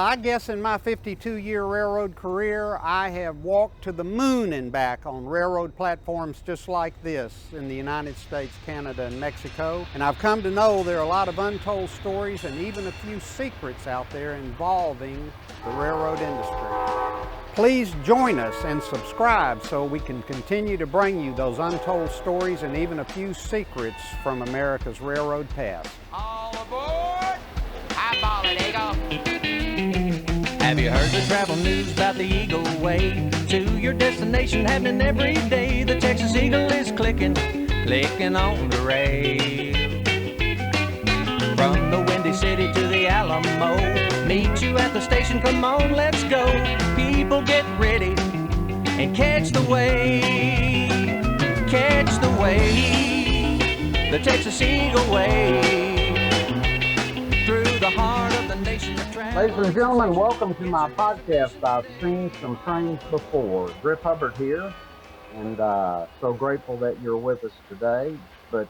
I guess in my 52-year railroad career, I have walked to the moon and back on railroad platforms just like this in the United States, Canada, and Mexico. And I've come to know there are a lot of untold stories and even a few secrets out there involving the railroad industry. Please join us and subscribe so we can continue to bring you those untold stories and even a few secrets from America's railroad past. All aboard! Highball it, Eagle! Have you heard the travel news about the Eagle Way? To your destination happening every day. The Texas Eagle is clicking on the rail. From the Windy City to the Alamo, meet you at the station, come on, let's go. People get ready and catch the wave. Catch the wave, the Texas Eagle Way. Through the heart of the nation of travel. Ladies and gentlemen, welcome to my podcast. I've seen some trains before. Crip Hubbard here, and so grateful that you're with us today. But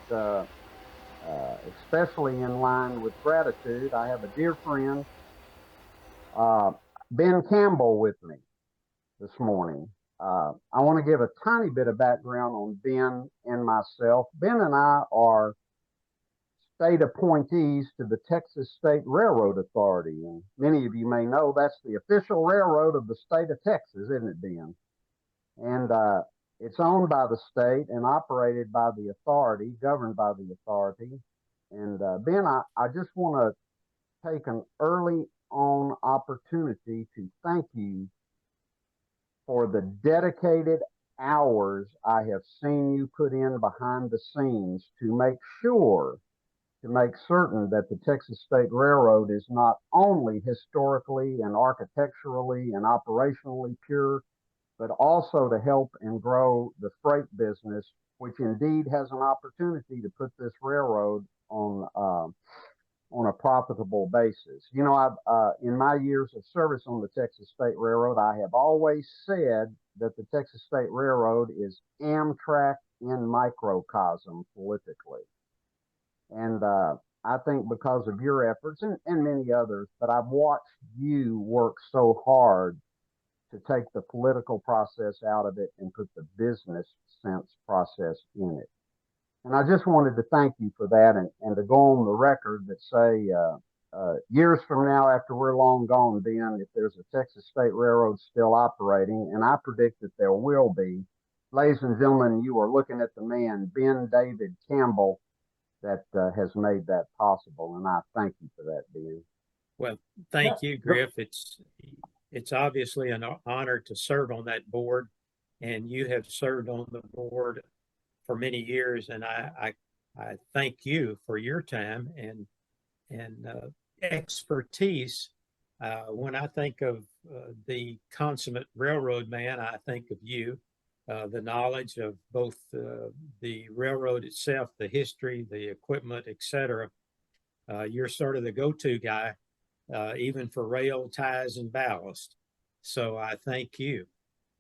especially in line with gratitude, I have a dear friend, Ben Campbell, with me this morning. I want to give a tiny bit of background on Ben and myself. Ben and I are state appointees to the Texas State Railroad Authority. And many of you may know that's the official railroad of the state of Texas, isn't it, Ben? And it's owned by the state and operated by the authority, governed by the authority. And Ben, I just want to take an early on opportunity to thank you for the dedicated hours I have seen you put in behind the scenes to make certain that the Texas State Railroad is not only historically and architecturally and operationally pure, but also to help and grow the freight business, which indeed has an opportunity to put this railroad on a profitable basis. You know, I've in my years of service on the Texas State Railroad, I have always said that the Texas State Railroad is Amtrak in microcosm politically. And I think because of your efforts and many others, but I've watched you work so hard to take the political process out of it and put the business sense process in it. And I just wanted to thank you for that and to go on the record that say years from now, after we're long gone, Ben, if there's a Texas State Railroad still operating, and I predict that there will be, ladies and gentlemen, you are looking at the man, Ben David Campbell, that has made that possible, and I thank you for that, Ben. Well, thank you, Griff. It's obviously an honor to serve on that board, and you have served on the board for many years, and I thank you for your time and expertise. When I think of the consummate railroad man, I think of you. The knowledge of both the railroad itself, the history, the equipment, etc. You're sort of the go-to guy, even for rail ties and ballast. So I thank you.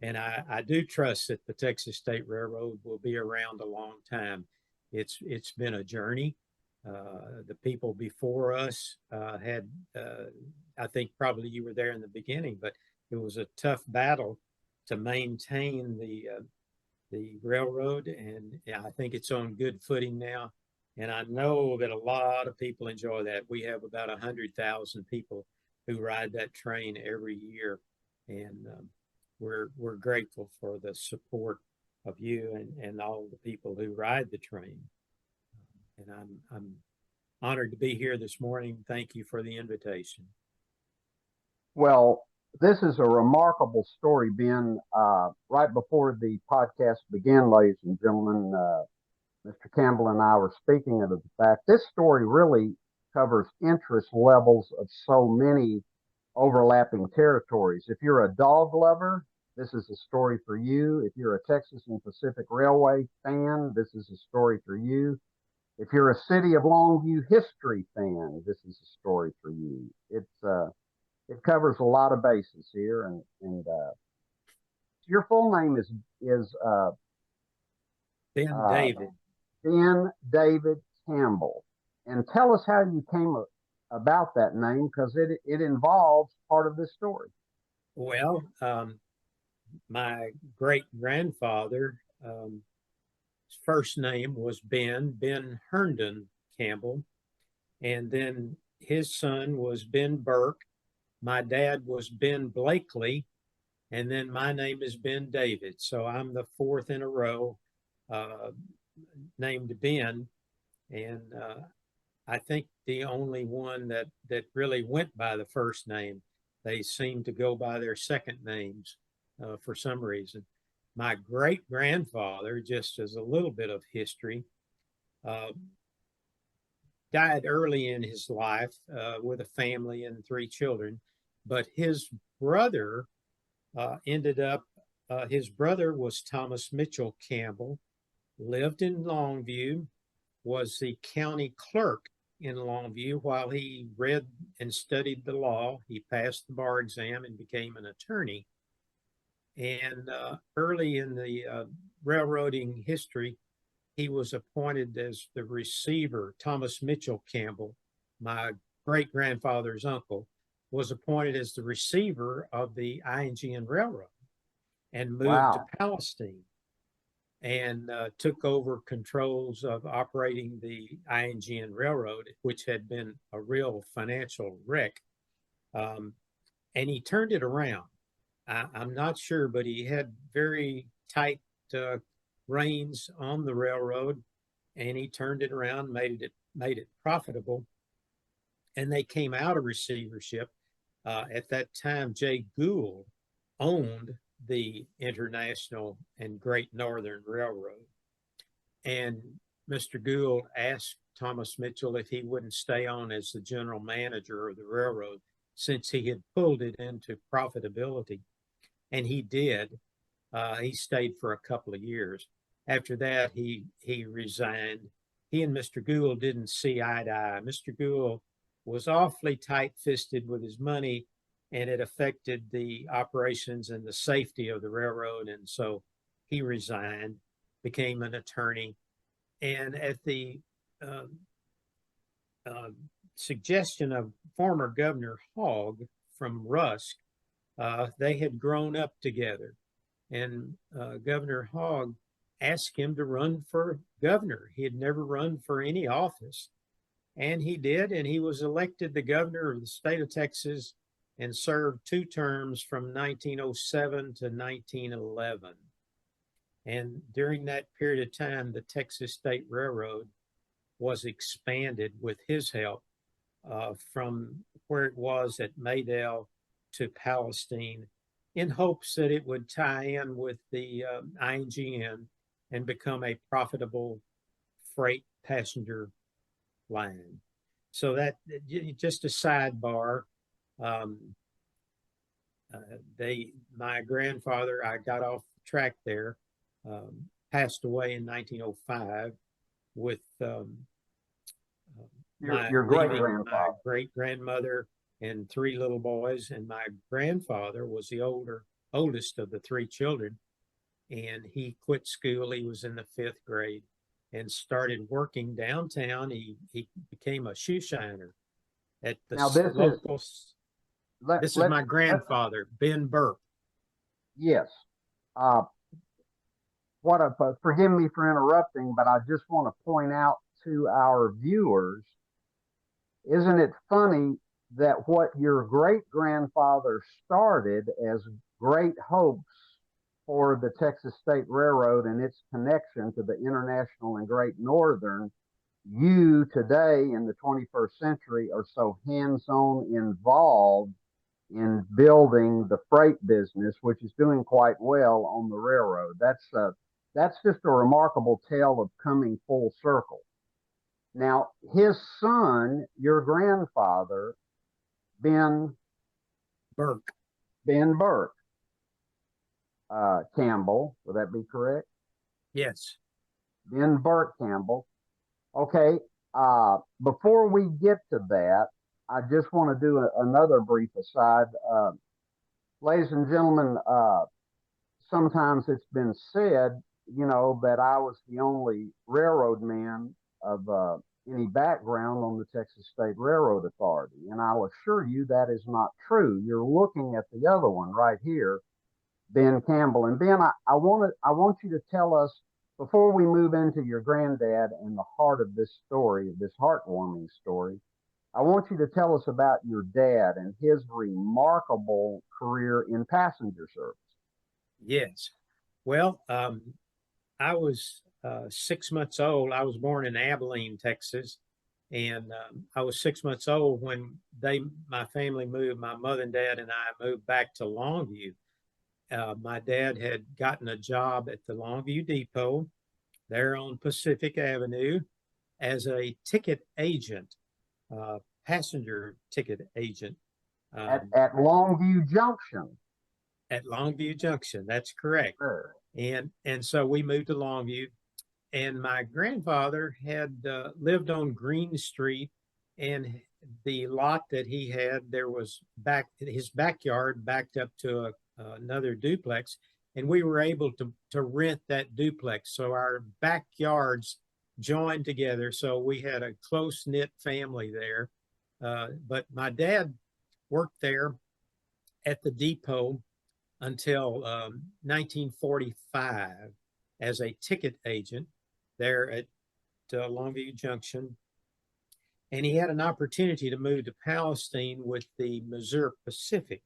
And I do trust that the Texas State Railroad will be around a long time. It's been a journey. The people before us had, I think probably you were there in the beginning, but it was a tough battle to maintain the railroad, and I think it's on good footing now. And I know that a lot of people enjoy that. We have about 100,000 people who ride that train every year, and we're grateful for the support of you and all the people who ride the train. And I'm honored to be here this morning. Thank you for the invitation. Well, this is a remarkable story, Ben. Right before the podcast began, ladies and gentlemen, Mr. Campbell and I were speaking of the fact this story really covers interest levels of so many overlapping territories. If you're a dog lover, this is a story for you. If you're a Texas and Pacific Railway fan, this is a story for you. If you're a City of Longview history fan, this is a story for you. It covers a lot of bases here, and your full name is Ben David. Ben David Campbell. And tell us how you about that name because it involves part of this story. Well, my great grandfather, his first name was Ben Herndon Campbell, and then his son was Ben Burke. My dad was Ben Blakely, and then my name is Ben David. So I'm the fourth in a row named Ben, and I think the only one that really went by the first name. They seem to go by their second names for some reason. My great grandfather, just as a little bit of history, died early in his life with a family and three children, but his brother ended up, his brother was Thomas Mitchell Campbell, lived in Longview, was the county clerk in Longview while he read and studied the law. He passed the bar exam and became an attorney. And early in the railroading history, he was appointed as the receiver. Thomas Mitchell Campbell, my great grandfather's uncle, was appointed as the receiver of the I&GN Railroad and moved to Palestine and took over controls of operating the I&GN Railroad, which had been a real financial wreck. And he turned it around. I'm not sure, but he had very tight reins on the railroad, and he turned it around, made it profitable. And they came out of receivership. At that time, Jay Gould owned the International and Great Northern Railroad. And Mr. Gould asked Thomas Mitchell if he wouldn't stay on as the general manager of the railroad since he had pulled it into profitability. And he did. He stayed for a couple of years. After that, he resigned. He and Mr. Gould didn't see eye to eye. Mr. Gould was awfully tight-fisted with his money, and it affected the operations and the safety of the railroad. And so he resigned, became an attorney. And at the suggestion of former Governor Hogg from Rusk, they had grown up together. And Governor Hogg asked him to run for governor. He had never run for any office. And he did, and he was elected the governor of the state of Texas and served 2 terms from 1907 to 1911. And during that period of time, the Texas State Railroad was expanded with his help from where it was at Maydale to Palestine in hopes that it would tie in with the I&GN and become a profitable freight passenger line. So that just a sidebar. My grandfather, I got off track there, passed away in 1905 with your great-grandfather. My great-grandmother and 3 little boys, and my grandfather was the oldest of the 3 children, and he quit school. He was in the 5th grade and started working downtown. He became a shoe shiner at the local. This is my grandfather, Ben Burke. Yes. Forgive me for interrupting, but I just want to point out to our viewers, isn't it funny that what your great-grandfather started as great hopes for the Texas State Railroad and its connection to the International and Great Northern, you today in the 21st century are so hands-on involved in building the freight business, which is doing quite well on the railroad. That's just a remarkable tale of coming full circle. Now, his son, your grandfather, Ben Burke Campbell, would that be correct? Yes. Ben Burke Campbell. Okay, before we get to that, I just want to do another brief aside. Ladies and gentlemen, sometimes it's been said, that I was the only railroad man of any background on the Texas State Railroad Authority. And I'll assure you that is not true. You're looking at the other one right here, Ben Campbell. And Ben, I want you to tell us, before we move into your granddad and the heart of this story, this heartwarming story, I want you to tell us about your dad and his remarkable career in passenger service. Yes. Well, I was 6 months old. I was born in Abilene, Texas, and I was 6 months old when my family moved. My mother and dad and I moved back to Longview. My dad had gotten a job at the Longview Depot there on Pacific Avenue as a ticket agent, passenger ticket agent. At Longview Junction. At Longview Junction, that's correct. Sure. And so we moved to Longview, and my grandfather had lived on Green Street, and the lot that he had, there was his backyard backed up to another duplex, and we were able to rent that duplex. So our backyards joined together. So we had a close-knit family there. But my dad worked there at the depot until 1945 as a ticket agent there at Longview Junction. And he had an opportunity to move to Palestine with the Missouri Pacific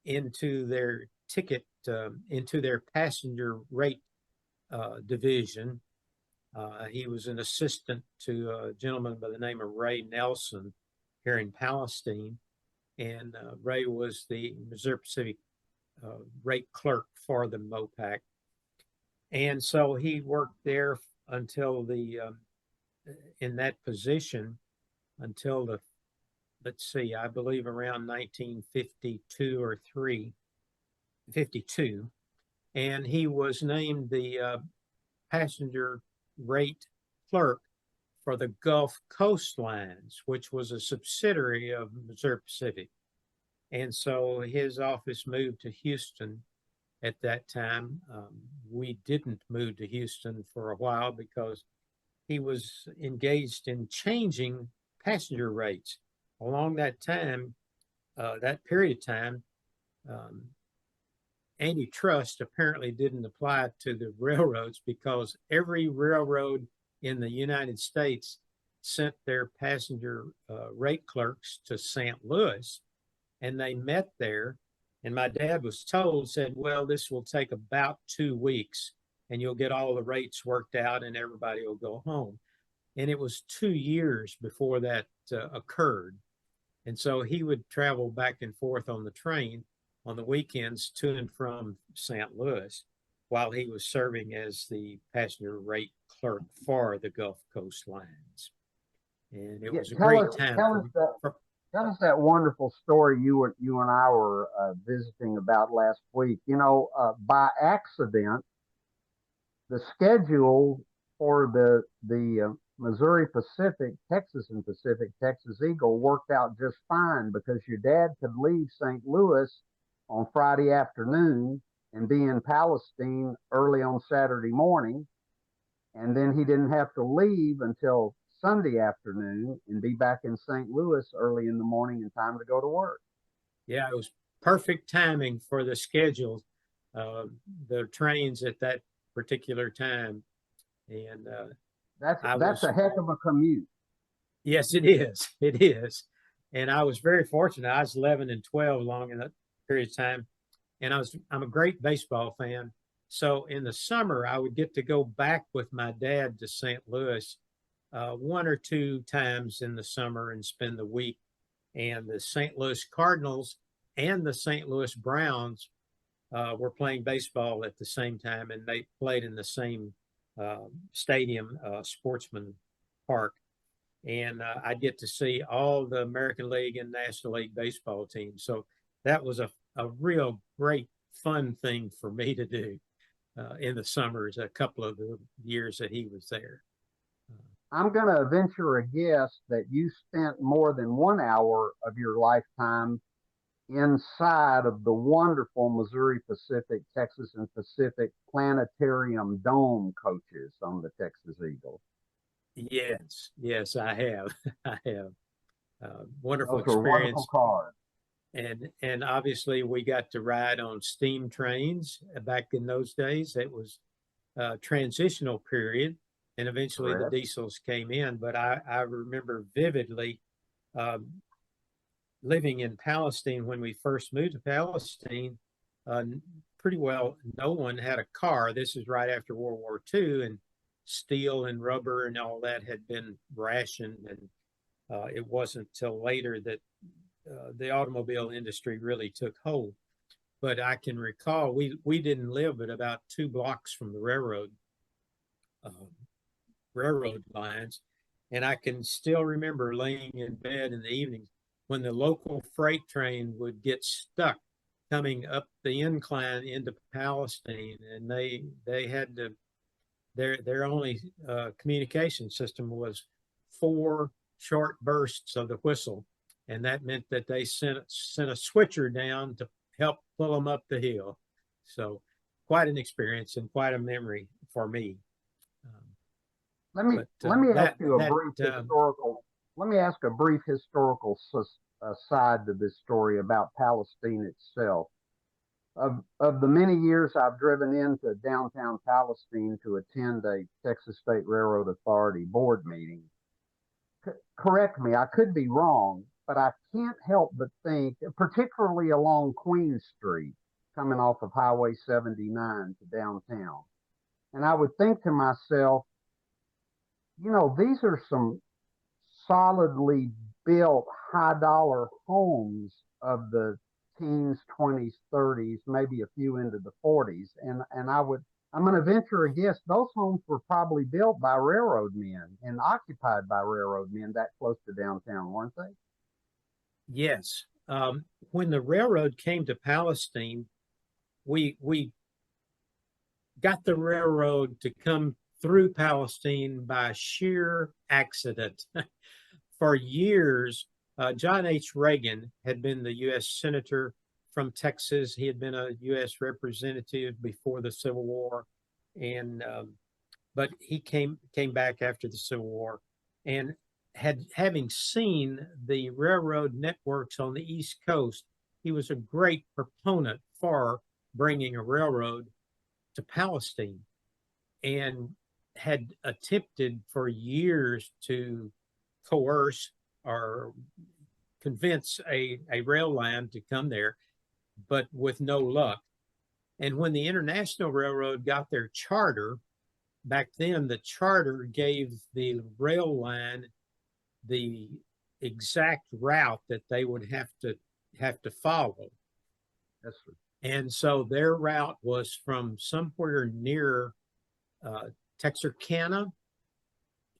into their into their passenger rate division. He was an assistant to a gentleman by the name of Ray Nelson here in Palestine. And Ray was the Missouri Pacific rate clerk for the MOPAC. And so he worked there until in that position until I believe around 1952 or 52. And he was named the passenger rate clerk for the Gulf Coast Lines, which was a subsidiary of Missouri Pacific. And so his office moved to Houston at that time. We didn't move to Houston for a while because he was engaged in changing passenger rates. Along that time, that period of time, antitrust apparently didn't apply to the railroads because every railroad in the United States sent their passenger rate clerks to St. Louis, and they met there. And my dad was said, well, this will take about 2 weeks and you'll get all the rates worked out and everybody will go home. And it was 2 years before that occurred. And so he would travel back and forth on the train on the weekends to and from St. Louis while he was serving as the passenger rate clerk for the Gulf Coast Lines. And it was a great time. Tell us that wonderful story you and I were visiting about last week. You know, by accident, the schedule for the Missouri Pacific, Texas and Pacific, Texas Eagle worked out just fine because your dad could leave St. Louis on Friday afternoon and be in Palestine early on Saturday morning. And then he didn't have to leave until Sunday afternoon and be back in St. Louis early in the morning in time to go to work. Yeah, it was perfect timing for the schedule, the trains at that particular time. And that's a heck of a commute. Yes, it is. It is. And I was very fortunate. I was 11 and 12 along in that period of time. And I'm a great baseball fan. So in the summer, I would get to go back with my dad to St. Louis 1 or 2 times in the summer and spend the week. And the St. Louis Cardinals and the St. Louis Browns were playing baseball at the same time, and they played in the same stadium, Sportsman Park. And I get to see all the American League and National League baseball teams. So that was a real great fun thing for me to do in the summers, a couple of the years that he was there. I'm going to venture a guess that you spent more than 1 hour of your lifetime inside of the wonderful Missouri Pacific, Texas and Pacific planetarium dome coaches on the Texas Eagle. Yes, I have. I have. Wonderful Those were wonderful experience. cars. And obviously we got to ride on steam trains back in those days. It was a transitional period, and eventually the Correct. diesels came in. But I remember vividly um, living in Palestine when we first moved to Palestine. Uh, Pretty well, no one had a car. This is right after World War II, and steel and rubber and all that had been rationed, and it wasn't till later that the automobile industry really took hold. But I can recall we didn't live but about 2 blocks from the uh, railroad lines, and I can still remember laying in bed in the evenings when the local freight train would get stuck coming up the incline into Palestine, and they had to their only communication system was 4 short bursts of the whistle, and that meant that they sent a switcher down to help pull them up the hill. So quite an experience and quite a memory for me. Let me ask you a that brief historical. Let me ask a brief historical side to this story about Palestine itself. Of the many years I've driven into downtown Palestine to attend a Texas State Railroad Authority board meeting, correct me, I could be wrong, but I can't help but think, particularly along Queen Street, coming off of Highway 79 to downtown, and I would think to myself, these are some solidly built high dollar homes of the teens, 20s, 30s, maybe a few into the 40s. And I'm going to venture a guess, those homes were probably built by railroad men and occupied by railroad men that close to downtown, weren't they? Yes. When the railroad came to Palestine, we got the railroad to come through Palestine by sheer accident. For years, John H. Reagan had been the U.S. Senator from Texas. He had been a U.S. representative before the Civil War, and but he came back after the Civil War, and having seen the railroad networks on the East Coast, he was a great proponent for bringing a railroad to Palestine, and had attempted for years to coerce or convince a rail line to come there, but with no luck. And when the International Railroad got their charter, back then the charter gave the rail line the exact route that they would have to follow. Yes, sir. And so their route was from somewhere near Texarkana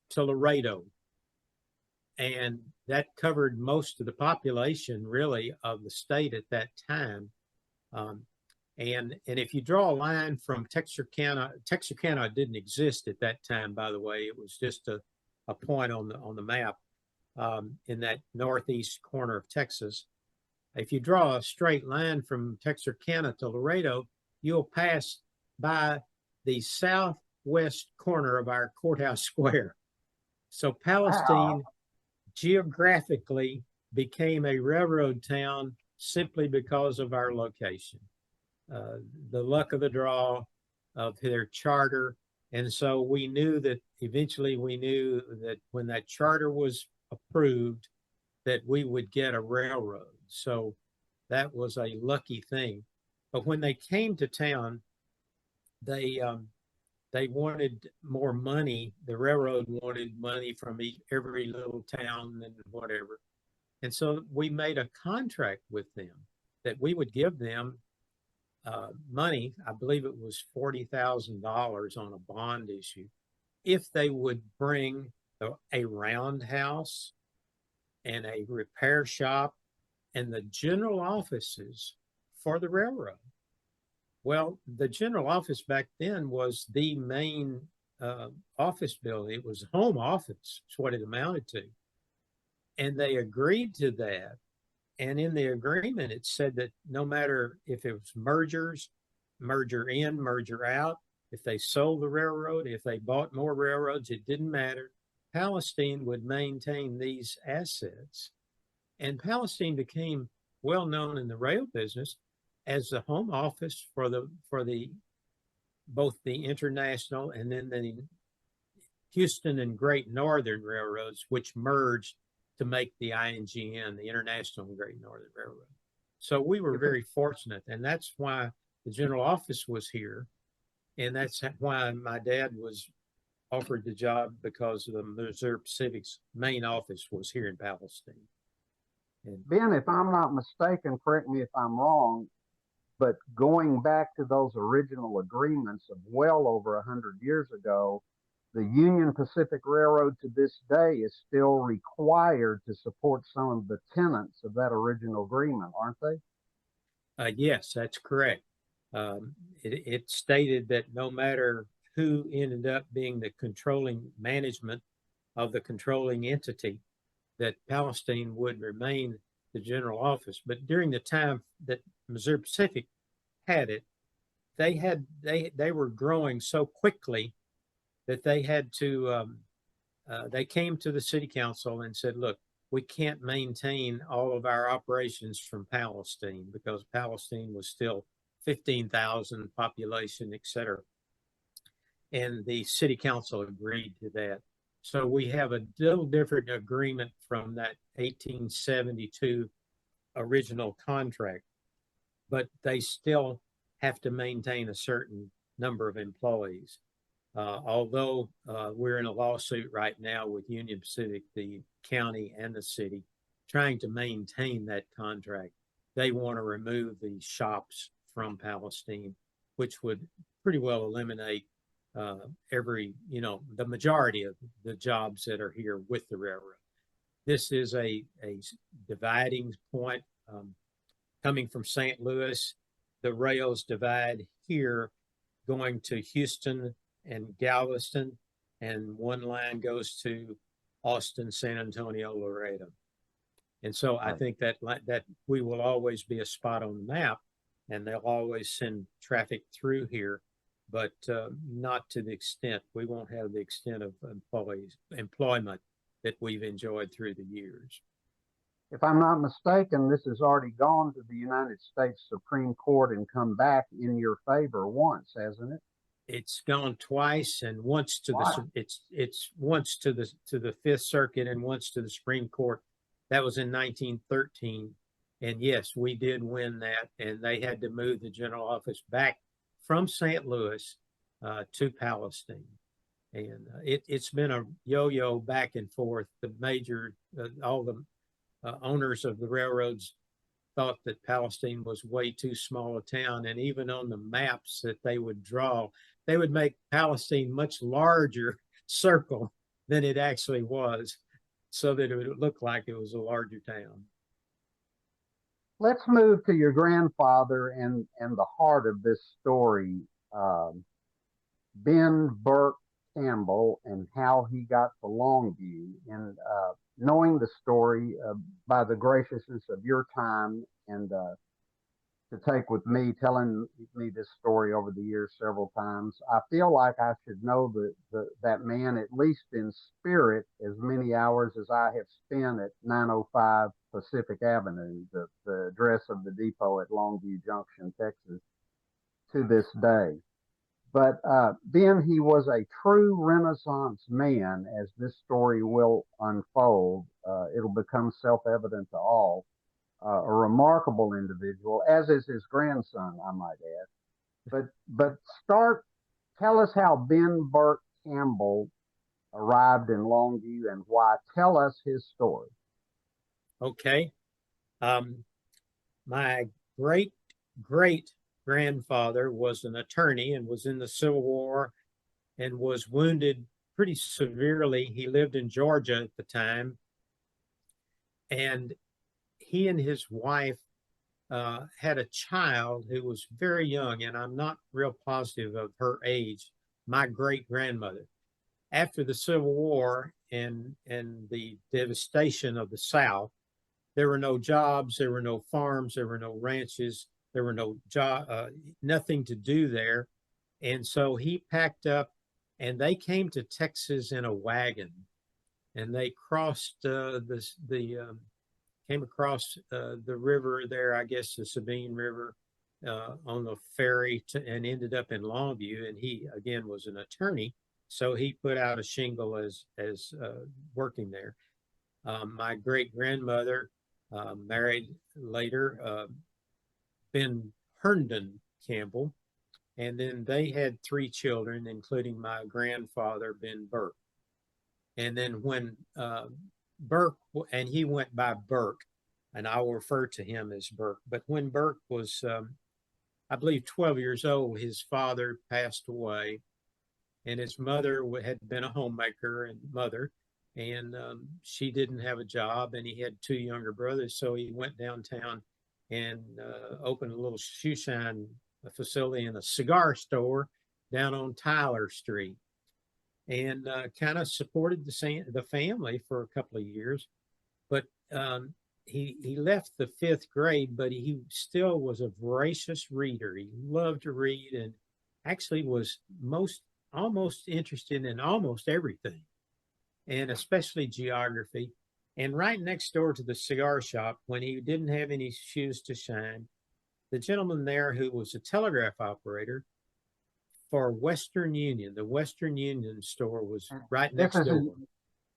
to Laredo, and that covered most of the population, really, of the state at that time. And if you draw a line from Texarkana didn't exist at that time, by the way. It was just a point on the map in that northeast corner of Texas. If you draw a straight line from Texarkana to Laredo, you'll pass by the southwest corner of our courthouse square. So Palestine geographically became a railroad town simply because of our location, the luck of the draw of their charter. And so we knew that when that charter was approved, that we would get a railroad. So that was a lucky thing. But when they came to town, they wanted more money. The railroad wanted money from every little town and whatever. And so we made a contract with them that we would give them money. I believe it was $40,000 on a bond issue if they would bring a roundhouse and a repair shop and the general offices for the railroad. Well, the general office back then was the main office building. It was home office, is what it amounted to. And they agreed to that. And in the agreement, it said that no matter if it was mergers, merger in, merger out, if they sold the railroad, if they bought more railroads, it didn't matter. Palestine would maintain these assets. And Palestine became well known in the rail business as the home office for the both the international and then the Houston and Great Northern Railroads, which merged to make the I&GN, the International and Great Northern Railroad. So we were very fortunate, and that's why the general office was here, and that's why my dad was offered the job, because the Missouri Pacific's main office was here in Palestine. And Ben, if I'm not mistaken, correct me if I'm wrong, but going back to those original agreements of well over 100 years ago, the Union Pacific Railroad to this day is still required to support some of the tenets of that original agreement, aren't they? yes, that's correct. It stated that no matter who ended up being the controlling management of the controlling entity, that Palestine would remain the general office. But during the time that Missouri Pacific had it, they were growing so quickly that they had to they came to the city council and said, look, we can't maintain all of our operations from Palestine, because Palestine was still 15,000 population, et cetera. And the city council agreed to that. So we have a little different agreement from that 1872 original contract, but they still have to maintain a certain number of employees. Although we're in a lawsuit right now with Union Pacific, the county and the city, trying to maintain that contract. They want to remove the shops from Palestine, which would pretty well eliminate the majority of the jobs that are here with the railroad. This is a dividing point. Coming from St. Louis, the rails divide here, going to Houston and Galveston, and one line goes to Austin, San Antonio, Laredo. And so I think that we will always be a spot on the map, and they'll always send traffic through here, but not to the extent. We won't have the extent of employment that we've enjoyed through the years. If I'm not mistaken, this has already gone to the United States Supreme Court and come back in your favor once, hasn't it? It's gone twice, and once to it's once to the Fifth Circuit and once to the Supreme Court. That was in 1913, and yes, we did win that, and they had to move the general office back from St. Louis to Palestine, and it's been a yo-yo back and forth. The major, all the owners of the railroads thought that Palestine was way too small a town, and even on the maps that they would draw, they would make Palestine much larger circle than it actually was, so that it would look like it was a larger town. Let's move to your grandfather and the heart of this story, Ben Burke Campbell, and how he got to Longview. And knowing the story, by the graciousness of your time and to take with me, telling me this story over the years several times, I feel like I should know that man, at least in spirit, as many hours as I have spent at 905 Pacific Avenue, the address of the depot at Longview Junction, Texas, to this day. But Ben, he was a true Renaissance man, as this story will unfold. It'll become self-evident to all. A remarkable individual, as is his grandson, I might add. But tell us how Ben Burke Campbell arrived in Longview and why. Tell us his story. Okay. My great grandfather was an attorney and was in the Civil War and was wounded pretty severely. He lived in Georgia at the time, and he and his wife had a child who was very young, and I'm not real positive of her age, my great-grandmother. After the Civil War and the devastation of the South, there were no jobs, there were no farms, there were no ranches, there were no nothing to do there. And so he packed up, and they came to Texas in a wagon. and they crossed came across the river there, I guess the Sabine River, on the ferry and ended up in Longview. And he again was an attorney, so he put out a shingle as working there. My great grandmother married later Ben Herndon Campbell, and then they had 3 children, including my grandfather Ben Burke. And then when Burke, and he went by Burke, and I will refer to him as Burke. But when Burke was, I believe, 12 years old, his father passed away, and his mother had been a homemaker and mother, and she didn't have a job, and he had 2 younger brothers, so he went downtown and opened a little shoe shine facility and a cigar store down on Tyler Street, and kind of supported the family for a couple of years. But he left the 5th grade, but he still was a voracious reader. He loved to read, and actually was almost interested in almost everything, and especially geography. And right next door to the cigar shop, when he didn't have any shoes to shine, the gentleman there who was a telegraph operator for Western Union, the Western Union store was right next door.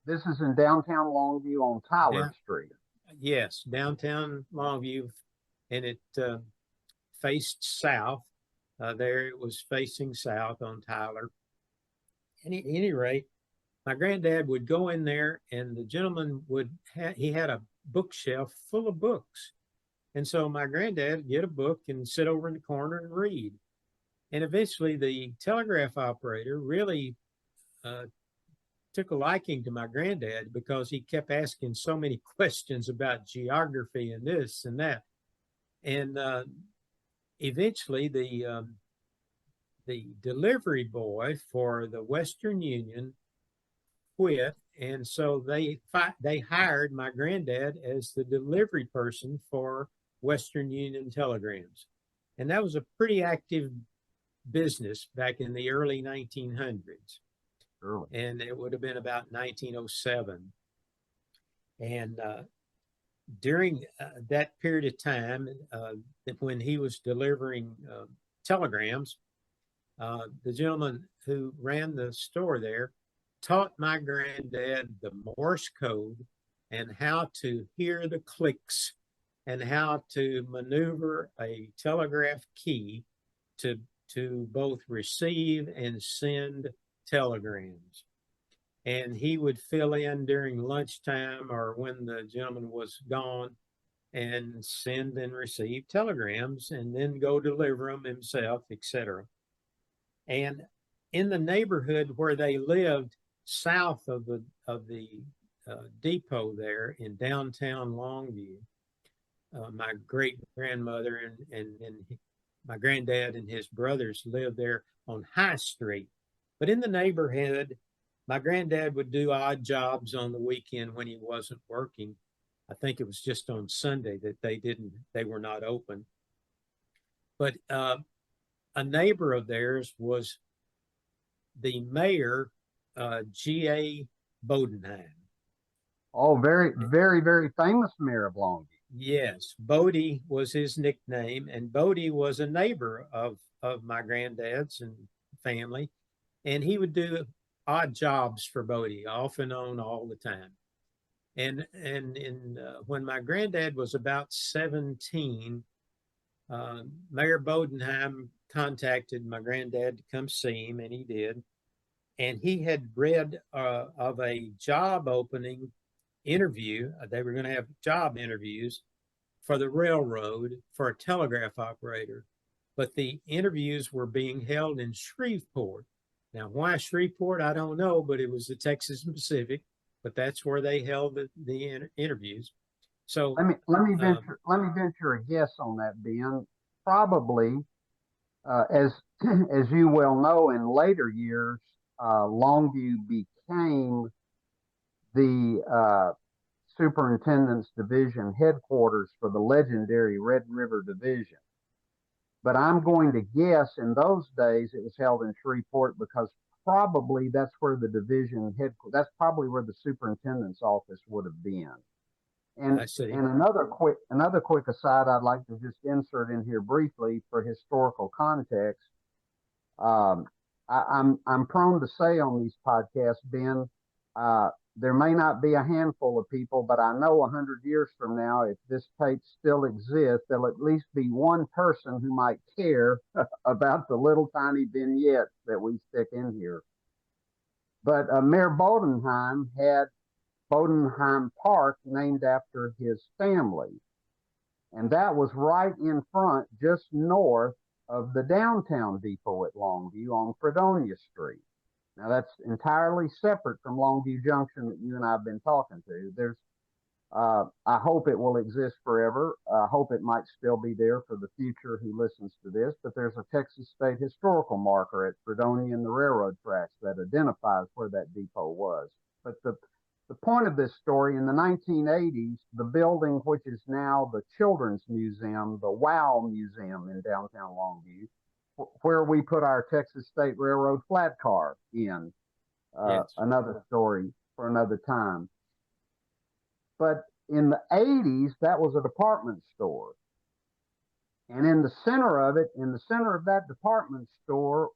This is in downtown Longview on Tyler Street. Yes, downtown Longview, and it faced south. There it was facing south on Tyler. At any rate, my granddad would go in there, and the gentleman he had a bookshelf full of books. And so my granddad would get a book and sit over in the corner and read. And eventually the telegraph operator really took a liking to my granddad, because he kept asking so many questions about geography and this and that. And eventually the delivery boy for the Western Union quit, and so they hired my granddad as the delivery person for Western Union telegrams. And that was a pretty active business back in the early 1900s. And it would have been about 1907. And during that period of time, when he was delivering telegrams, the gentleman who ran the store there taught my granddad the Morse code and how to hear the clicks and how to maneuver a telegraph key to both receive and send telegrams. And he would fill in during lunchtime or when the gentleman was gone and send and receive telegrams, and then go deliver them himself, etc. And in the neighborhood where they lived, south of the depot there in downtown Longview, my great grandmother and my granddad and his brothers lived there on High Street. But in the neighborhood, my granddad would do odd jobs on the weekend when he wasn't working. I think it was just on Sunday that they were not open. But a neighbor of theirs was the mayor, G.A. Bodenheim. Oh, very, very, very famous mayor of Longview. Yes, Bodie was his nickname, and Bodie was a neighbor of my granddad's and family, and he would do odd jobs for Bodie, off and on all the time. And when my granddad was about 17, Mayor Bodenheim contacted my granddad to come see him, and he did. And he had read of a job opening interview. They were going to have job interviews for the railroad for a telegraph operator, but the interviews were being held in Shreveport. Now, why Shreveport, I don't know, but it was the Texas and Pacific, but that's where they held the interviews. So let me venture a guess on that, Ben. Probably, as you well know, in later years, Longview became the Superintendent's Division headquarters for the legendary Red River Division. But I'm going to guess in those days it was held in Shreveport because probably that's where the division headquarters. That's probably where the superintendent's office would have been. I see. And another quick aside I'd like to just insert in here briefly for historical context. Um, I'm prone to say on these podcasts, Ben, there may not be a handful of people, but I know 100 years from now, if this tape still exists, there'll at least be one person who might care about the little tiny vignettes that we stick in here. But Mayor Bodenheim had Bodenheim Park named after his family. And that was right in front, just north of the downtown depot at Longview on Fredonia Street. Now that's entirely separate from Longview Junction that you and I have been talking to. I hope it will exist forever. I hope it might still be there for the future who listens to this, but there's a Texas State historical marker at Fredonia and the railroad tracks that identifies where that depot was. But the point of this story, in the 1980s, the building, which is now the Children's Museum, the WOW Museum in downtown Longview, where we put our Texas State Railroad flat car in, Yes. another story for another time. But in the 80s, that was a department store. And in the center of it, in the center of that department store,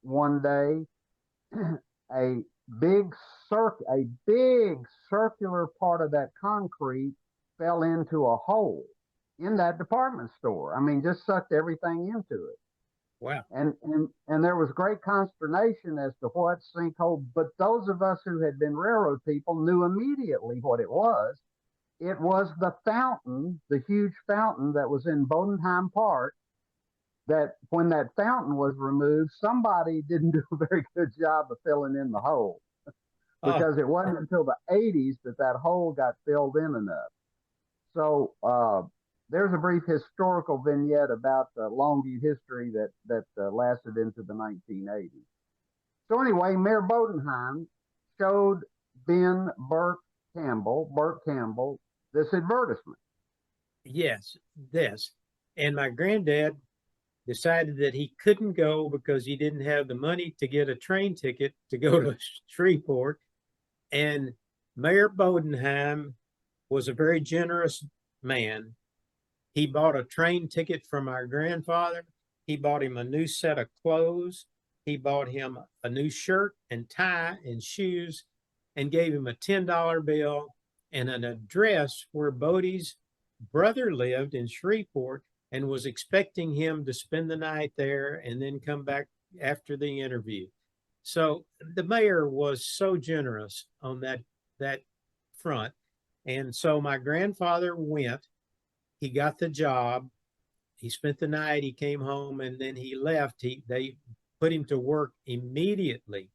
one day, a big circular part of that concrete fell into a hole in that department store. I mean, just sucked everything into it. Wow. And there was great consternation as to what sinkhole, but those of us who had been railroad people knew immediately what it was. It was the fountain, the huge fountain that was in Bodenheim Park, that when that fountain was removed, somebody didn't do a very good job of filling in the hole, because it wasn't until the 80s that hole got filled in enough. So there's a brief historical vignette about Longview history that lasted into the 1980s. So anyway, Mayor Bodenheim showed Burke Campbell, this advertisement. Yes, this. And my granddad decided that he couldn't go because he didn't have the money to get a train ticket to go to Shreveport. And Mayor Bodenheim was a very generous man. He bought a train ticket from our grandfather. He bought him a new set of clothes. He bought him a new shirt and tie and shoes, and gave him a $10 bill and an address where Bodie's brother lived in Shreveport, and was expecting him to spend the night there and then come back after the interview. So the mayor was so generous on that front. And so my grandfather went, he got the job, he spent the night, he came home, and then he left. They put him to work immediately.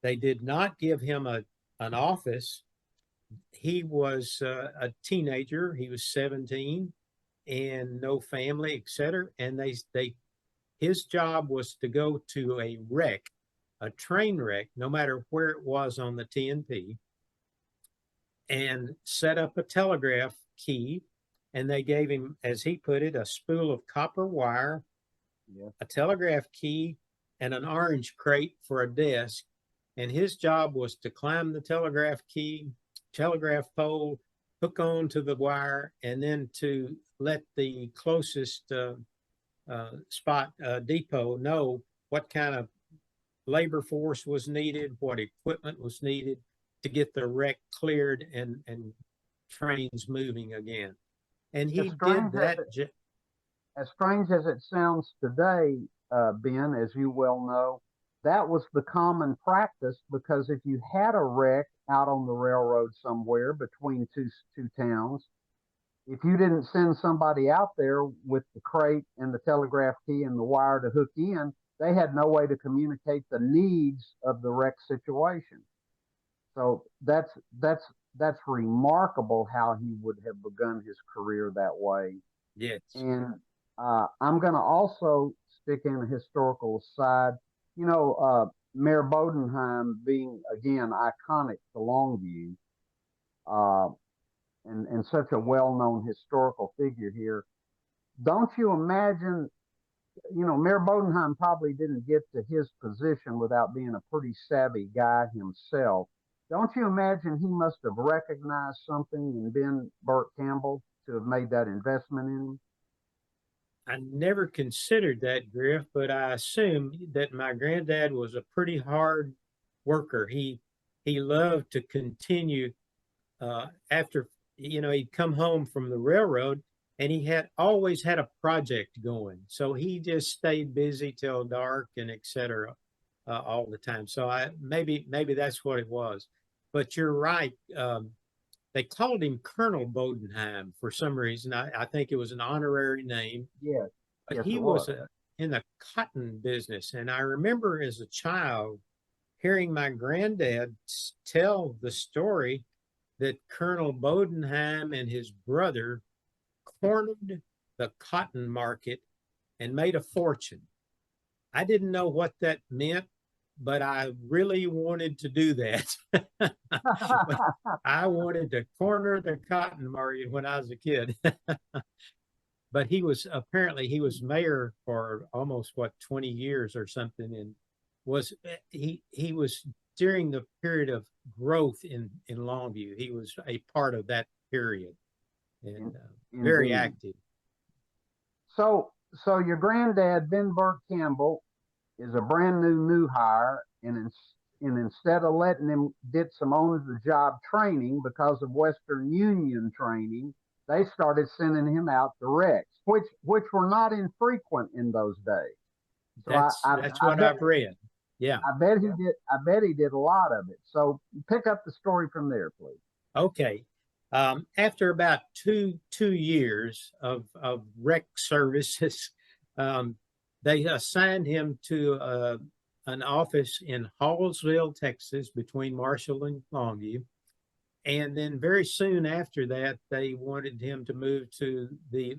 They did not give him an office. He was a teenager. He was 17 and no family, etc. And his job was to go to a train wreck, no matter where it was on the TNP, and set up a telegraph key. And they gave him, as he put it, a spool of copper wire, a telegraph key, and an orange crate for a desk. And his job was to climb the telegraph pole, hook on to the wire, and then to let the closest depot know what kind of labor force was needed, what equipment was needed to get the wreck cleared and trains moving again. And he did that. As strange as it sounds today, Ben, as you well know, that was the common practice, because if you had a wreck out on the railroad somewhere between two towns, if you didn't send somebody out there with the crate and the telegraph key and the wire to hook in, they had no way to communicate the needs of the wreck situation. So that's remarkable how he would have begun his career that way. Yes. And I'm going to also stick in a historical aside. You know, Mayor Bodenheim being, again, iconic to Longview, and such a well-known historical figure here. Don't you imagine Mayor Bodenheim probably didn't get to his position without being a pretty savvy guy himself. Don't you imagine he must have recognized something in Ben Burke Campbell to have made that investment in him? I never considered that, Griff, but I assume that my granddad was a pretty hard worker. He loved to continue after he'd come home from the railroad, and he had always had a project going. So he just stayed busy till dark and etc. All the time. So maybe that's what it was. But you're right. They called him Colonel Bodenheim for some reason. I think it was an honorary name. Yes. But Yes, he it was was. in the cotton business. And I remember as a child hearing my granddad tell the story that Colonel Bodenheim and his brother cornered the cotton market and made a fortune. I didn't know what that meant, but I really wanted to do that. I wanted to corner the cotton market when I was a kid. But he was mayor for almost 20 years or something, and he was during the period of growth in Longview. He was a part of that period, and very active. So your granddad, Ben Burke Campbell, is a brand new hire, and instead of letting him get some on-the-job training because of Western Union training, they started sending him out to wrecks, which were not infrequent in those days. So that's what I've read. Yeah, I bet he did. I bet he did a lot of it. So pick up the story from there, please. Okay. After about two years of wreck services, they assigned him to an office in Hallsville, Texas, between Marshall and Longview. And then very soon after that, they wanted him to move to the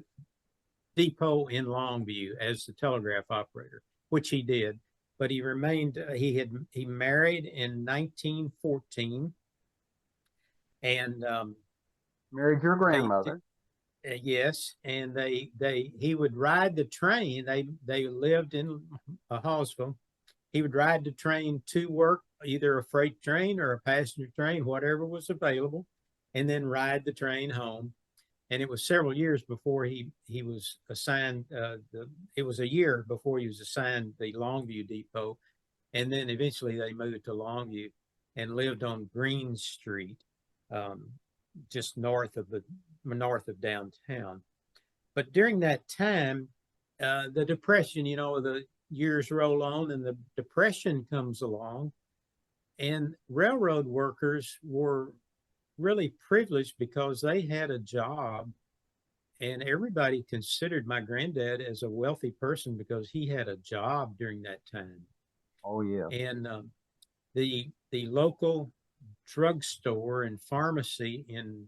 depot in Longview as the telegraph operator, which he did. But he remained, he married in 1914. And married your grandmother. Yes, and he would ride the train. They lived in Hallsville. He would ride the train to work, either a freight train or a passenger train, whatever was available, and then ride the train home. And it was several years before he was assigned. It was a year before he was assigned the Longview depot, and then eventually they moved to Longview and lived on Green Street, just north of downtown. But during that time, the Depression, the years roll on and the Depression comes along, and railroad workers were really privileged because they had a job, and everybody considered my granddad as a wealthy person because he had a job during that time. Oh yeah. And the local drugstore and pharmacy in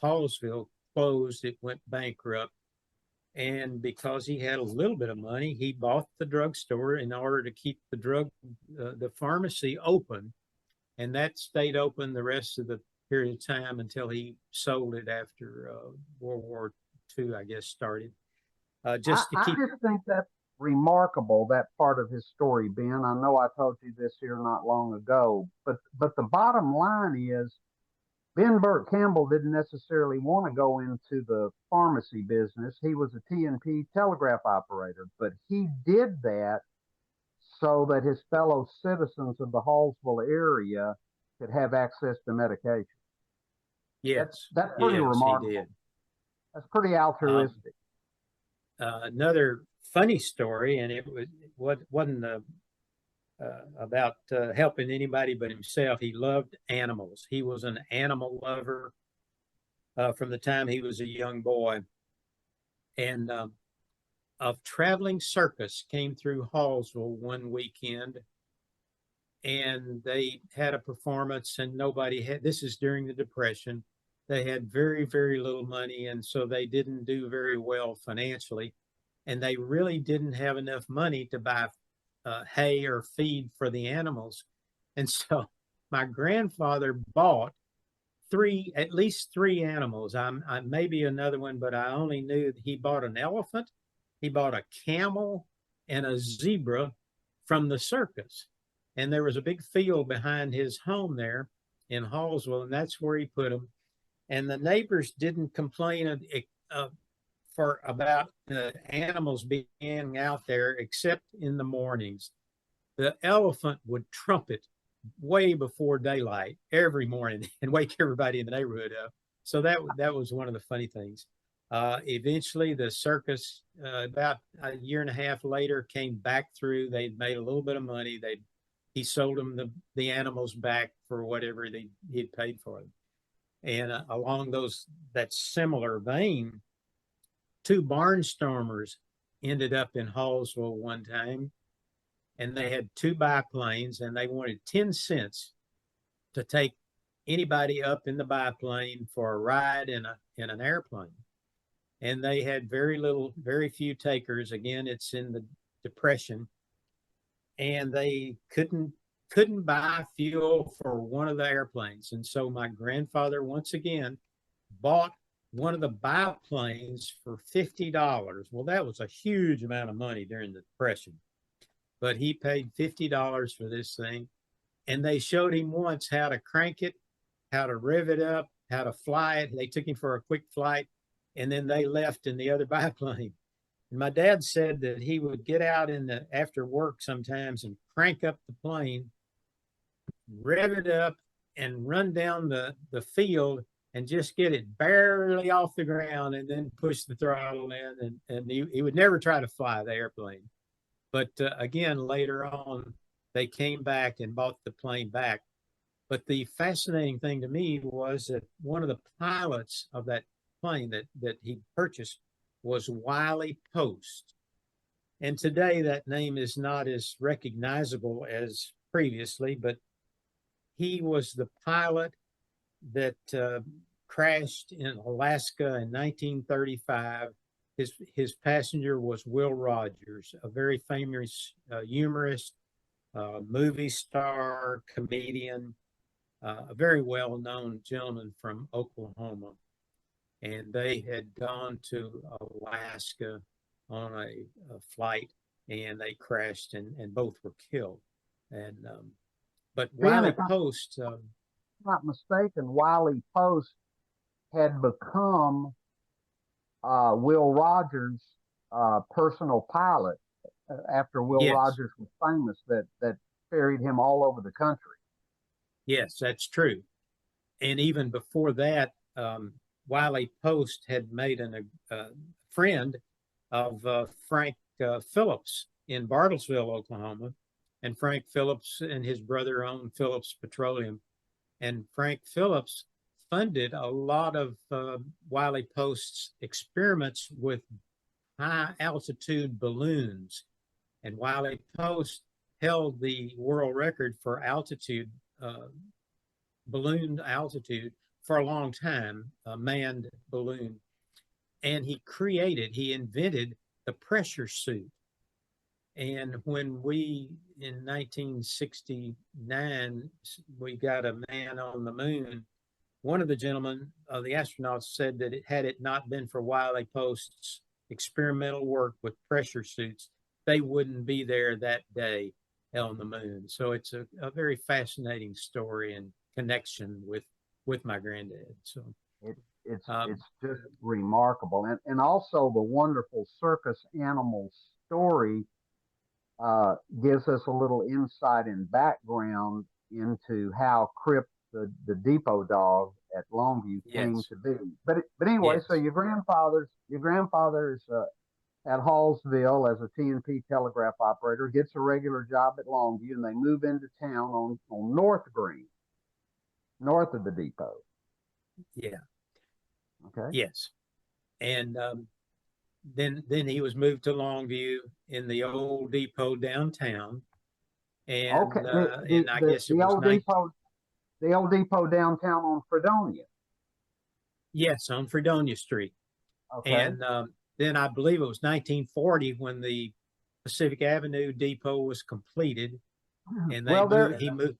Hallsville closed. It went bankrupt. And because he had a little bit of money, he bought the drugstore in order to keep the pharmacy open. And that stayed open the rest of the period of time until he sold it after World War II, I guess, started. I just think that's remarkable, that part of his story, Ben. I know I told you this here not long ago, but the bottom line is Ben Burke Campbell didn't necessarily want to go into the pharmacy business. He was a T&P telegraph operator, but he did that so that his fellow citizens of the Hallsville area could have access to medication. Yes, that's pretty remarkable. He did. That's pretty altruistic. Another funny story, and it wasn't about helping anybody but himself. He loved animals. He was an animal lover from the time he was a young boy. And a traveling circus came through Hallsville one weekend, and they had a performance, and this is during the Depression. They had very, very little money, and so they didn't do very well financially. And they really didn't have enough money to buy hay or feed for the animals. And so my grandfather bought at least three animals. I maybe another one, but I only knew that he bought an elephant, he bought a camel, and a zebra from the circus. And there was a big field behind his home there in Hallsville, and that's where he put them. And the neighbors didn't complain for about the animals being out there, except in the mornings. The elephant would trumpet way before daylight every morning and wake everybody in the neighborhood up. So that was one of the funny things. Eventually, the circus, about a year and a half later, came back through. They'd made a little bit of money. He sold them the animals back for whatever he'd paid for them. And along that similar vein, two barnstormers ended up in Hallsville one time, and they had two biplanes, and they wanted 10 cents to take anybody up in the biplane for a ride in an airplane. And they had very few takers. Again, it's in the Depression, and they couldn't buy fuel for one of the airplanes. And so my grandfather once again bought one of the biplanes for $50. Well, that was a huge amount of money during the Depression, but he paid $50 for this thing. And they showed him once how to crank it, how to rev it up, how to fly it. They took him for a quick flight, and then they left in the other biplane. And my dad said that he would get out after work sometimes and crank up the plane, rev it up, and run down the field and just get it barely off the ground, and then push the throttle in. And he would never try to fly the airplane. But again, later on, they came back and bought the plane back. But the fascinating thing to me was that one of the pilots of that plane that he purchased was Wiley Post. And today that name is not as recognizable as previously, but he was the pilot that crashed in Alaska in 1935. His passenger was Will Rogers, a very famous humorist, movie star, comedian, a very well-known gentleman from Oklahoma. And they had gone to Alaska on a flight, and they crashed, and both were killed. And but Wiley Post, if I'm not mistaken, Wiley Post had become Will Rogers' personal pilot after Will yes. Rogers was famous, that ferried him all over the country. Yes, that's true. And even before that, Wiley Post had made a friend of Frank Phillips in Bartlesville, Oklahoma. And Frank Phillips and his brother owned Phillips Petroleum. And Frank Phillips funded a lot of Wiley Post's experiments with high altitude balloons. And Wiley Post held the world record for altitude, balloon altitude, for a long time, a manned balloon. And he invented the pressure suit. And when in 1969, we got a man on the moon, one of the gentlemen, the astronauts, said that had it not been for Wiley Post's experimental work with pressure suits, they wouldn't be there that day on the moon. So it's a very fascinating story and connection with my granddad. So it's just remarkable, and also the wonderful circus animal story gives us a little insight and background into how Crip, the depot dog at Longview, came to be. But anyway, so your grandfather is at Hallsville as a T&P telegraph operator, gets a regular job at Longview, and they move into town on North Green, north of the depot. Yeah. Okay. Yes. And then he was moved to Longview in the old depot downtown. And okay. And I guess it was the old depot downtown on Fredonia. Yes, on Fredonia Street. Okay. And then I believe it was 1940 when the Pacific Avenue depot was completed, and he moved.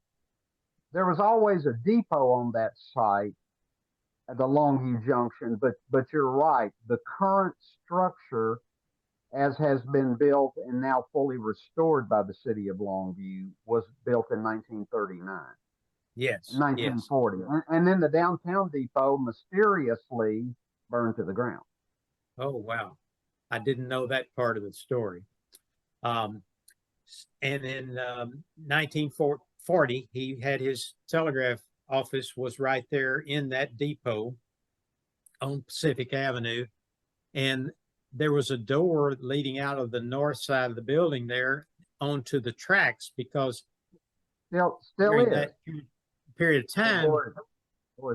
There was always a depot on that site at the Longview Junction, but you're right. The current structure as has been built and now fully restored by the city of Longview, was built in 1939, Yes, yes. 1940. And then the downtown depot mysteriously burned to the ground. Oh, wow. I didn't know that part of the story. Um, and in 1940, he had his telegraph office was right there in that depot on Pacific Avenue. And there was a door leading out of the north side of the building there onto the tracks because Still during is. that period of time,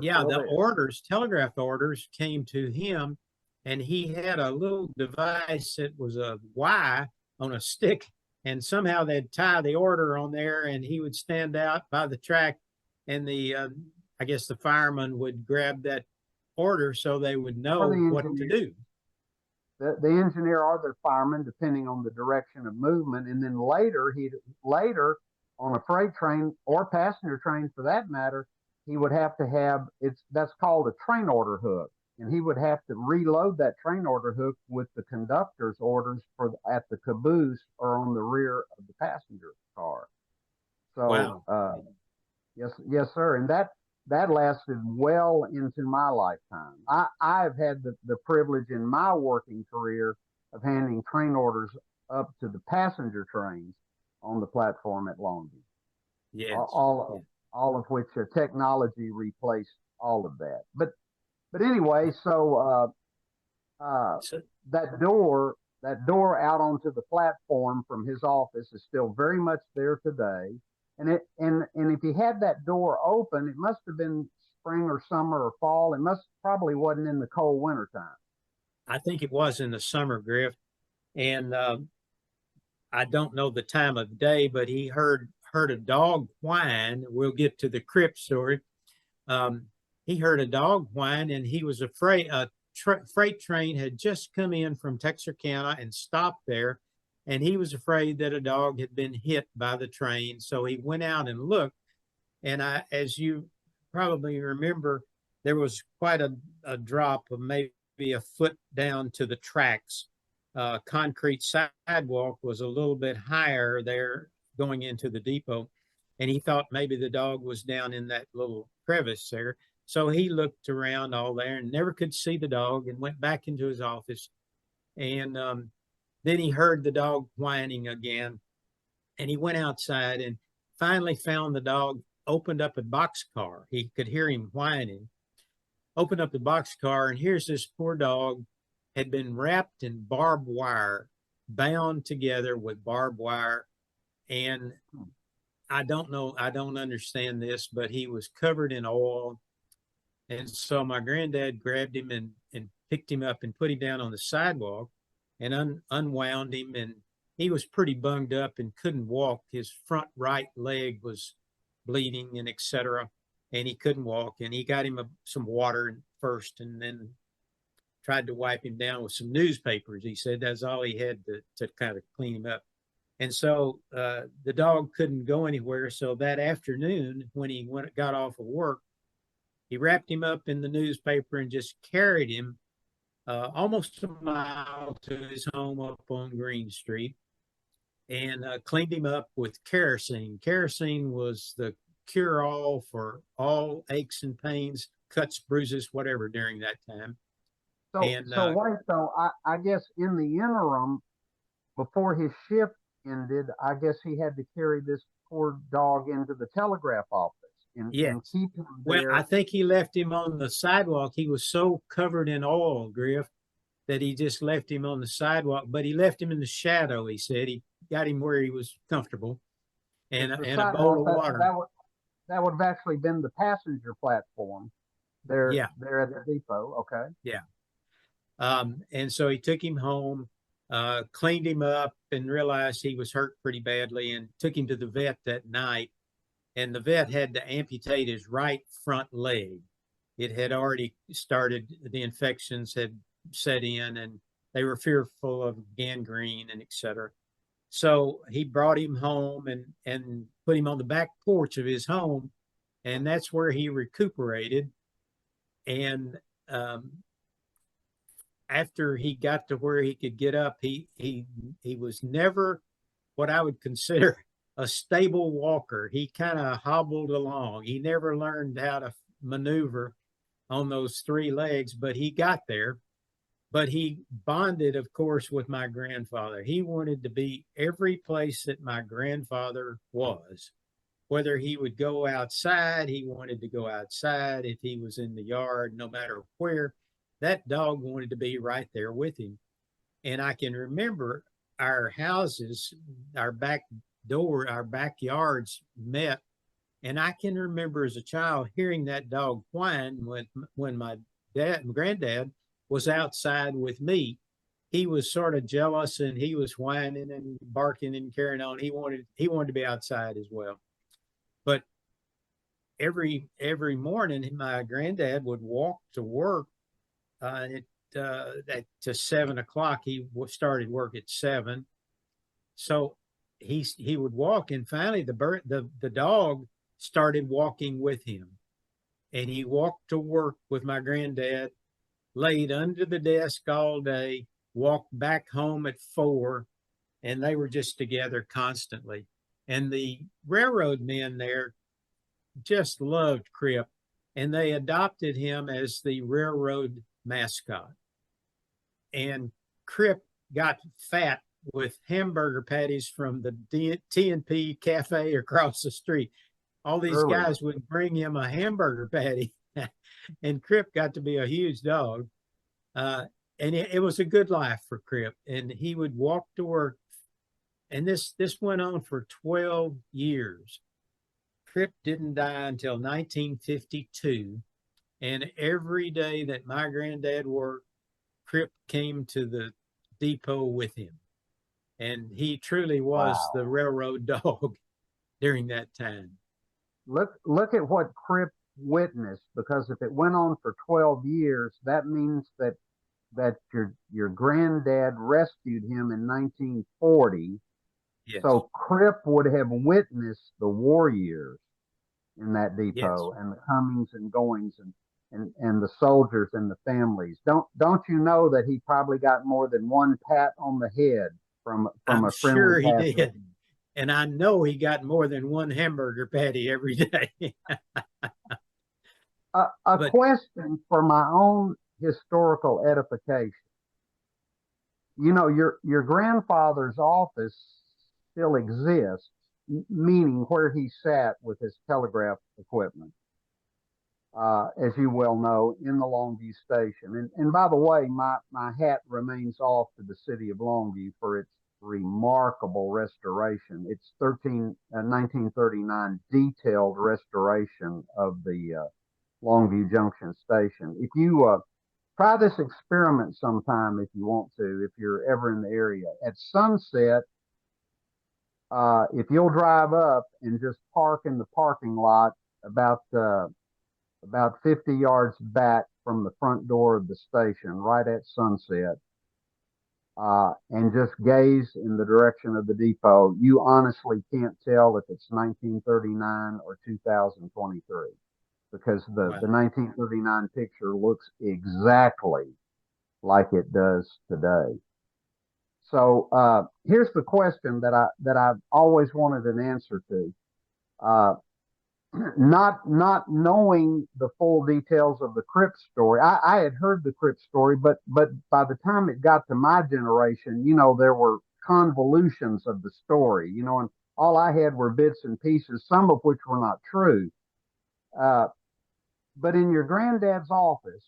yeah, the orders, telegraph orders came to him, and he had a little device that was a Y on a stick, and somehow they'd tie the order on there, and he would stand out by the track, and the I guess the fireman would grab that order so they would know what to do. The engineer or the fireman, depending on the direction of movement, and then later on a freight train or passenger train for that matter, he would have to have that's called a train order hook, and he would have to reload that train order hook with the conductor's orders at the caboose or on the rear of the passenger car. So wow. yes, sir, and that lasted well into my lifetime. I've had the privilege in my working career of handing train orders up to the passenger trains on the platform at Longview. Yes. All of which technology replaced all of that. But anyway, so that door out onto the platform from his office is still very much there today. And if he had that door open, it must have been spring or summer or fall. It probably wasn't in the cold winter time. I think it was in the summer, Griff, and I don't know the time of day, but he heard a dog whine. We'll get to the Crip story. He heard a dog whine, and he was afraid. A freight train had just come in from Texarkana and stopped there, and he was afraid that a dog had been hit by the train. So he went out and looked, and as you probably remember, there was quite a drop of maybe a foot down to the tracks. Concrete sidewalk was a little bit higher there going into the depot, and he thought maybe the dog was down in that little crevice there. So he looked around all there and never could see the dog and went back into his office. And then he heard the dog whining again, and he went outside and finally found the dog, opened up a boxcar. He could hear him whining, opened up the boxcar, and here's this poor dog had been wrapped in barbed wire, bound together with barbed wire. And I don't know, I don't understand this, but he was covered in oil. And so my granddad grabbed him and picked him up and put him down on the sidewalk and unwound him. And he was pretty bunged up and couldn't walk. His front right leg was bleeding and etc. And he couldn't walk. And he got him some water first and then tried to wipe him down with some newspapers. He said that's all he had to kind of clean him up. And so the dog couldn't go anywhere. So that afternoon, when he got off of work, he wrapped him up in the newspaper and just carried him almost a mile to his home up on Green Street and cleaned him up with kerosene. Kerosene was the cure-all for all aches and pains, cuts, bruises, whatever during that time. So I guess in the interim, before his shift ended, I guess he had to carry this poor dog into the telegraph office and keep him there. Well, I think he left him on the sidewalk. He was so covered in oil, Griff, that he just left him on the sidewalk, but he left him in the shadow, he said. He got him where he was comfortable and a bowl of water. That would have actually been the passenger platform there at the depot. Okay. Yeah. And so he took him home, cleaned him up and realized he was hurt pretty badly and took him to the vet that night. And the vet had to amputate his right front leg. It had already started, the infections had set in and they were fearful of gangrene and etc. So he brought him home and put him on the back porch of his home. And that's where he recuperated. And after he got to where he could get up, he was never what I would consider a stable walker. He kind of hobbled along. He never learned how to maneuver on those three legs, but he got there. But he bonded, of course, with my grandfather. He wanted to be every place that my grandfather was. Whether he would go outside, he wanted to go outside. If he was in the yard, no matter where, that dog wanted to be right there with him. And I can remember our houses, our back door, our backyards met. And I can remember as a child hearing that dog whine when my granddad was outside with me. He was sort of jealous and he was whining and barking and carrying on. He wanted to be outside as well. But every morning, my granddad would walk to work to 7 o'clock. He started work at 7, so he would walk, and finally the dog started walking with him, and he walked to work with my granddad, laid under the desk all day, walked back home at 4, and they were just together constantly. And the railroad men there just loved Crip, and they adopted him as the railroad mascot. And Crip got fat with hamburger patties from the T&P Cafe across the street. All these guys would bring him a hamburger patty, and Crip got to be a huge dog. And it was a good life for Crip, and he would walk to work. And this went on for 12 years. Crip didn't die until 1952. And every day that my granddad worked, Crip came to the depot with him. And he truly was the railroad dog during that time. Look at what Crip witnessed, because if it went on for 12 years, that means that your granddad rescued him in 1940. Yes. So Crip would have witnessed the war years in that depot, yes. and the comings and goings and the soldiers and the families. Don't you know that he probably got more than one pat on the head from I'm a friendly sure he passer? did. And I know he got more than one hamburger patty every day. But question for my own historical edification. You know, your grandfather's office still exists, meaning where he sat with his telegraph equipment, as you well know, in the Longview station. And by the way, my hat remains off to the city of Longview for its remarkable restoration. It's 1939 detailed restoration of the Longview Junction station. If you try this experiment sometime, if you want to, if you're ever in the area, at sunset, if you'll drive up and just park in the parking lot about 50 yards back from the front door of the station, right at sunset, and just gaze in the direction of the depot, you honestly can't tell if it's 1939 or 2023, because the 1939 picture looks exactly like it does today. So here's the question that I've always wanted an answer to. Not knowing the full details of the Crip story, I had heard the Crip story, but by the time it got to my generation, you know, there were convolutions of the story, you know, and all I had were bits and pieces, some of which were not true. But in your granddad's office,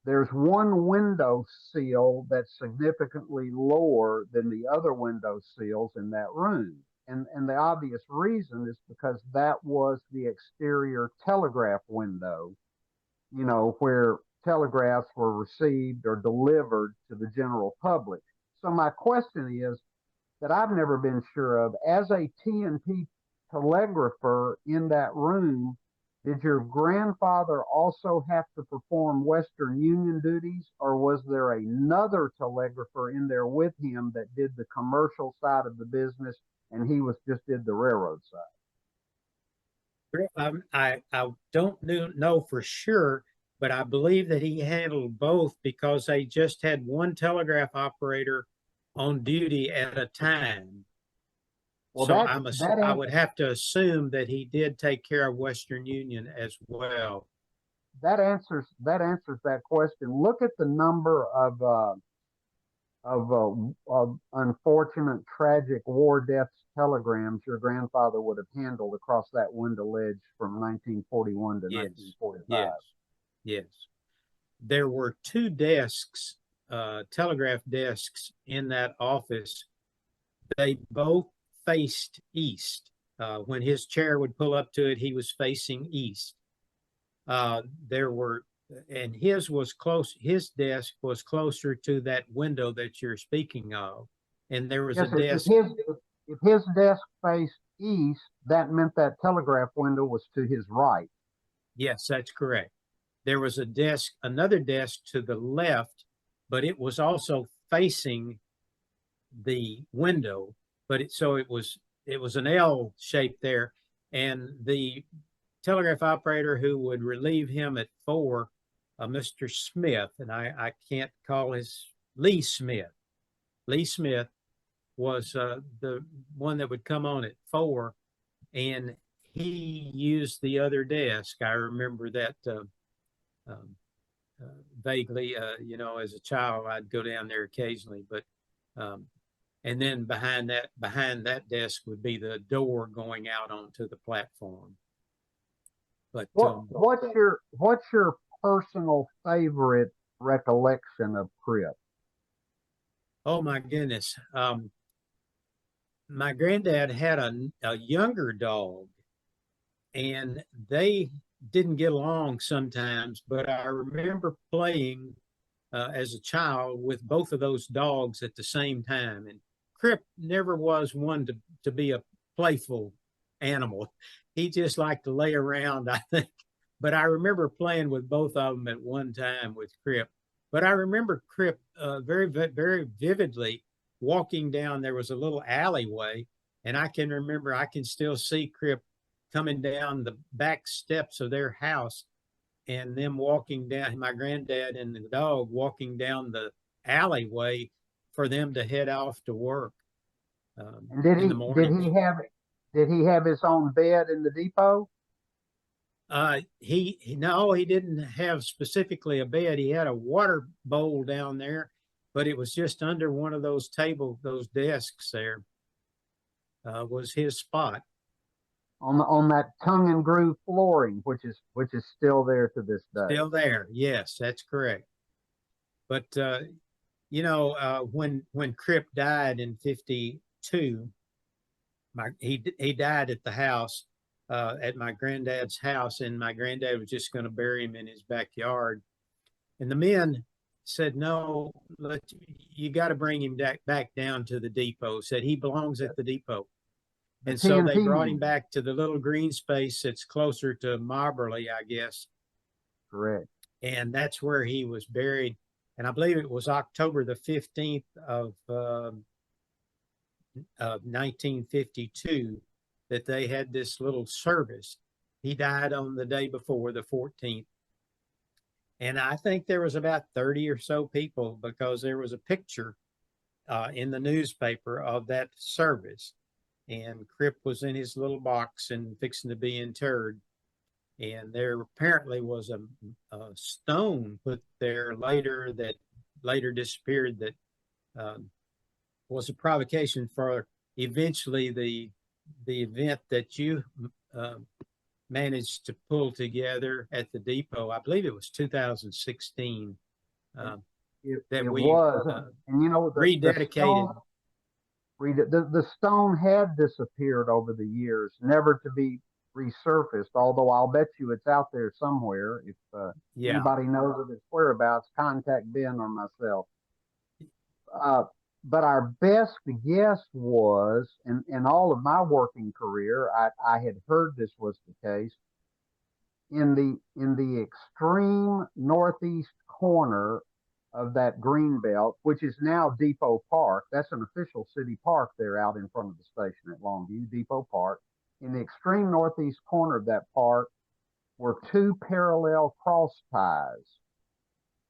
there's one window sill that's significantly lower than the other window sills in that room. And the obvious reason is because that was the exterior telegraph window, you know, where telegraphs were received or delivered to the general public. So my question is that I've never been sure of, as a T&P telegrapher in that room, did your grandfather also have to perform Western Union duties, or was there another telegrapher in there with him that did the commercial side of the business and he just did the railroad side? I don't know for sure, but I believe that he handled both because they just had one telegraph operator on duty at a time. Well, So that I would have to assume that he did take care of Western Union as well. answers that question. Look at the number of unfortunate, tragic war deaths telegrams your grandfather would have handled across that window ledge from 1941 to Yes, 1945. yes, yes. There were two desks, telegraph desks in that office. They both faced east. When his chair would pull up to it, he was facing east. There were, and his was close, his desk was closer to that window that you're speaking of. And there was Yes, a desk. if his desk faced east, that meant that telegraph window was to his right. Yes, that's correct. There was a desk, another desk to the left, but it was also facing the window, but it was an L shape there. And the telegraph operator who would relieve him at 4, Mr. Smith, and I can't call his Lee Smith. Lee Smith was the one that would come on at 4, and he used the other desk. I remember that vaguely. As a child, I'd go down there occasionally, but and then behind that desk would be the door going out onto the platform. But what's your personal favorite recollection of Crip? Oh my goodness. My granddad had a younger dog, and they didn't get along sometimes, but I remember playing as a child with both of those dogs at the same time. And Crip never was one to be a playful animal. He just liked to lay around, I think. But I remember playing with both of them at one time with Crip. But I remember Crip very, very vividly walking down. There was a little alleyway, and I can still see Crip coming down the back steps of their house and them walking down, my granddad and the dog walking down the alleyway for them to head off to work in the morning. Did he have his own bed in the depot? He didn't have specifically a bed. He had a water bowl down there, but it was just under one of those desks there was his spot. On that tongue and groove flooring, which is still there to this day. Still there, yes, that's correct. But when Crip died in '52, he died at the house, at my granddad's house, and my granddad was just going to bury him in his backyard. And the men said, "No, you got to bring him back down to the depot." Said he belongs at the depot. And so they brought him back to the little green space that's closer to Moberly, I guess. Correct. And that's where he was buried. And I believe it was October the 15th of 1952 that they had this little service. He died on the day before, the 14th. And I think there was about 30 or so people, because there was a picture in the newspaper of that service. And Crip was in his little box and fixing to be interred. And there apparently was a stone put there later that later disappeared that was a provocation for eventually the event that you managed to pull together at the depot. I believe it was 2016 that we was. And rededicated. The stone had disappeared over the years, never to be resurfaced, although I'll bet you it's out there somewhere. If anybody knows of its whereabouts, contact Ben or myself. But our best guess was, in all of my working career, I had heard this was the case, in the extreme northeast corner of that green belt, which is now Depot Park. That's an official city park there out in front of the station at Longview, Depot Park. In the extreme northeast corner of that park were two parallel cross ties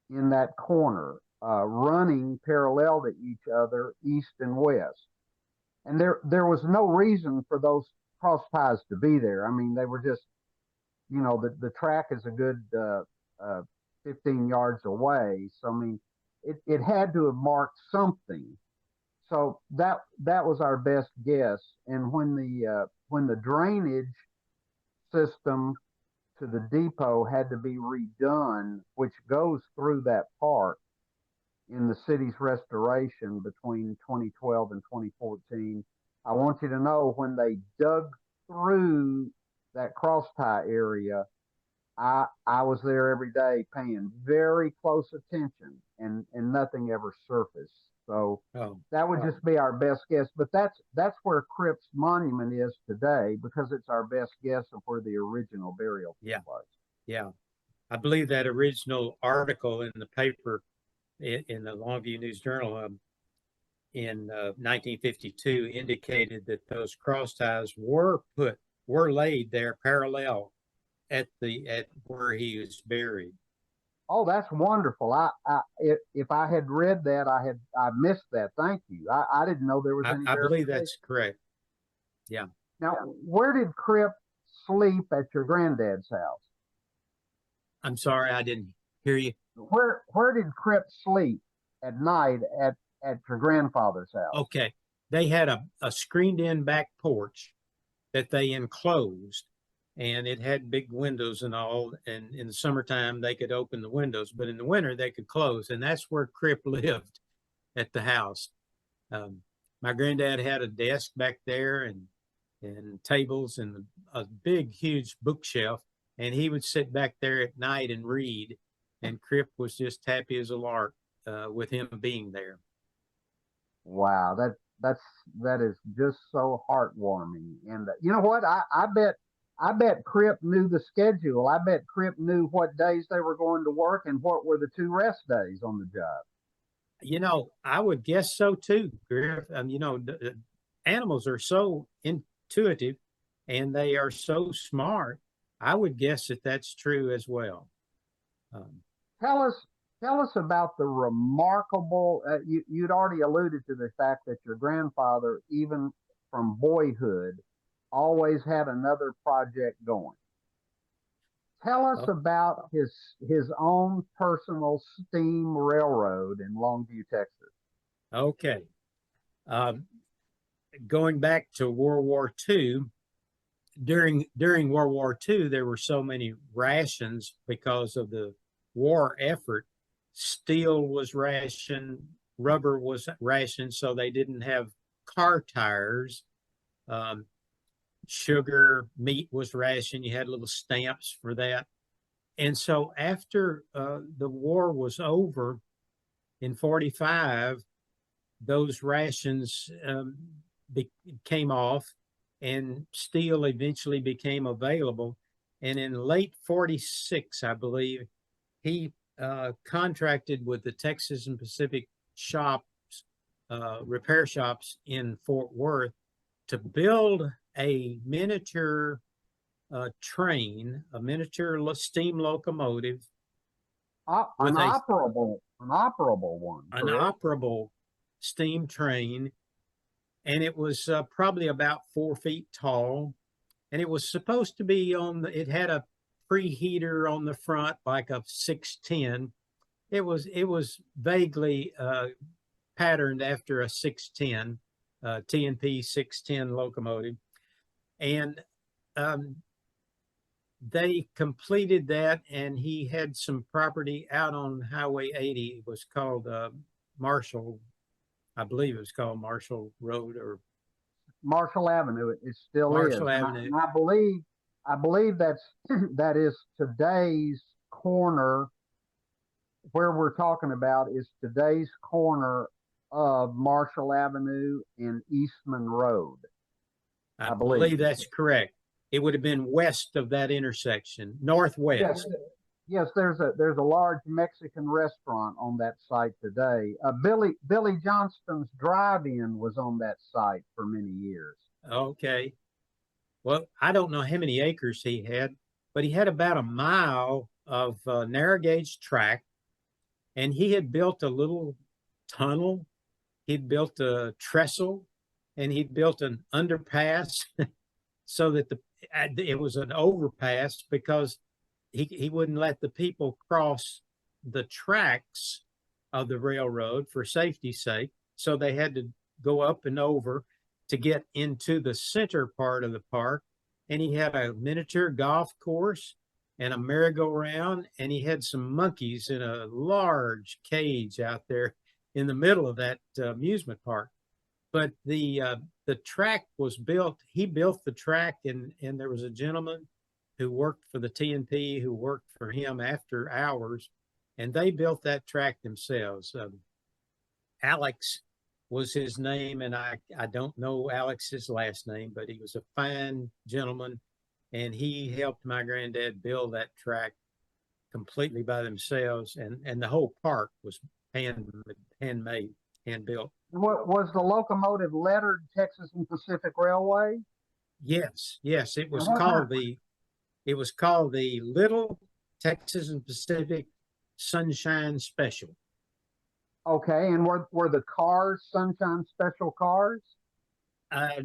in that corner, running parallel to each other, east and west. And there was no reason for those cross ties to be there. I mean, they were just, the track is a good 15 yards away. So, I mean, it had to have marked something. So that was our best guess. And when the drainage system to the depot had to be redone, which goes through that park in the city's restoration between 2012 and 2014, I want you to know when they dug through that cross tie area, I was there every day paying very close attention, and nothing ever surfaced. So that would just be our best guess. But that's where Crip's monument is today, because it's our best guess of where the original burial place. Yeah. I believe that original article in the paper in the Longview News Journal in 1952 indicated that those cross ties were laid there parallel at where he was buried. Oh, that's wonderful. If I had read that, I missed that. Thank you. I didn't know there was any. I believe that's correct. Yeah. Now, where did Crip sleep at your granddad's house? I'm sorry, I didn't hear you. Where did Crip sleep at night at your grandfather's house? Okay. They had a screened in back porch that they enclosed, and it had big windows and all. And in the summertime, they could open the windows, but in the winter, they could close. And that's where Crip lived at the house. My granddad had a desk back there and tables and a big, huge bookshelf. And he would sit back there at night and read. And Crip was just happy as a lark with him being there. Wow, that is just so heartwarming. And you know what? I bet Crip knew the schedule. I bet Crip knew what days they were going to work and what were the 2 rest days on the job. I would guess so too, Griff. Animals are so intuitive and they are so smart. I would guess that that's true as well. Tell us about the remarkable. You'd already alluded to the fact that your grandfather, even from boyhood, always had another project going. Tell us about his own personal steam railroad in Longview, Texas. Okay. Going back to World War II, during World War II, there were so many rations because of the war effort. Steel was rationed, rubber was rationed, so they didn't have car tires. Sugar, meat was rationed. You had little stamps for that. And so after the war was over in 1945, those rations came off and steel eventually became available. And in late 1946, I believe, he contracted with the Texas and Pacific shops, repair shops in Fort Worth, to build a miniature train, a miniature steam locomotive. An operable one. An operable steam train. And it was probably about 4 feet tall. And it was supposed to be it had a preheater on the front, like a 610. It was vaguely patterned after a 610, TNP 610 locomotive. And they completed that, and he had some property out on Highway 80. It was called Marshall, I believe it was called Marshall Road or Marshall Avenue. It still Marshall is. Avenue. And I believe that is today's corner. Where we're talking about is today's corner of Marshall Avenue and Eastman Road. I believe that's correct. It would have been west of that intersection, northwest. Yes, there's a large Mexican restaurant on that site today. Billy Johnston's Drive-In was on that site for many years. Okay. Well, I don't know how many acres he had. but he had about a mile of narrow gauge track, and he had built a little tunnel. He'd built a trestle, and he'd built an underpass so that it was an overpass because he wouldn't let the people cross the tracks of the railroad for safety's sake. So they had to go up and over to get into the center part of the park. And he had a miniature golf course and a merry-go-round, and he had some monkeys in a large cage out there in the middle of that amusement park. But the track was built. He built the track, and there was a gentleman who worked for the TNP who worked for him after hours, and they built that track themselves. Alex was his name, and I don't know Alex's last name, but he was a fine gentleman, and he helped my granddad build that track completely by themselves, and the whole park was handmade, hand-built. Was the locomotive lettered Texas and Pacific Railway? Yes, it was called the Little Texas and Pacific Sunshine Special. Okay, and were the cars Sunshine Special cars?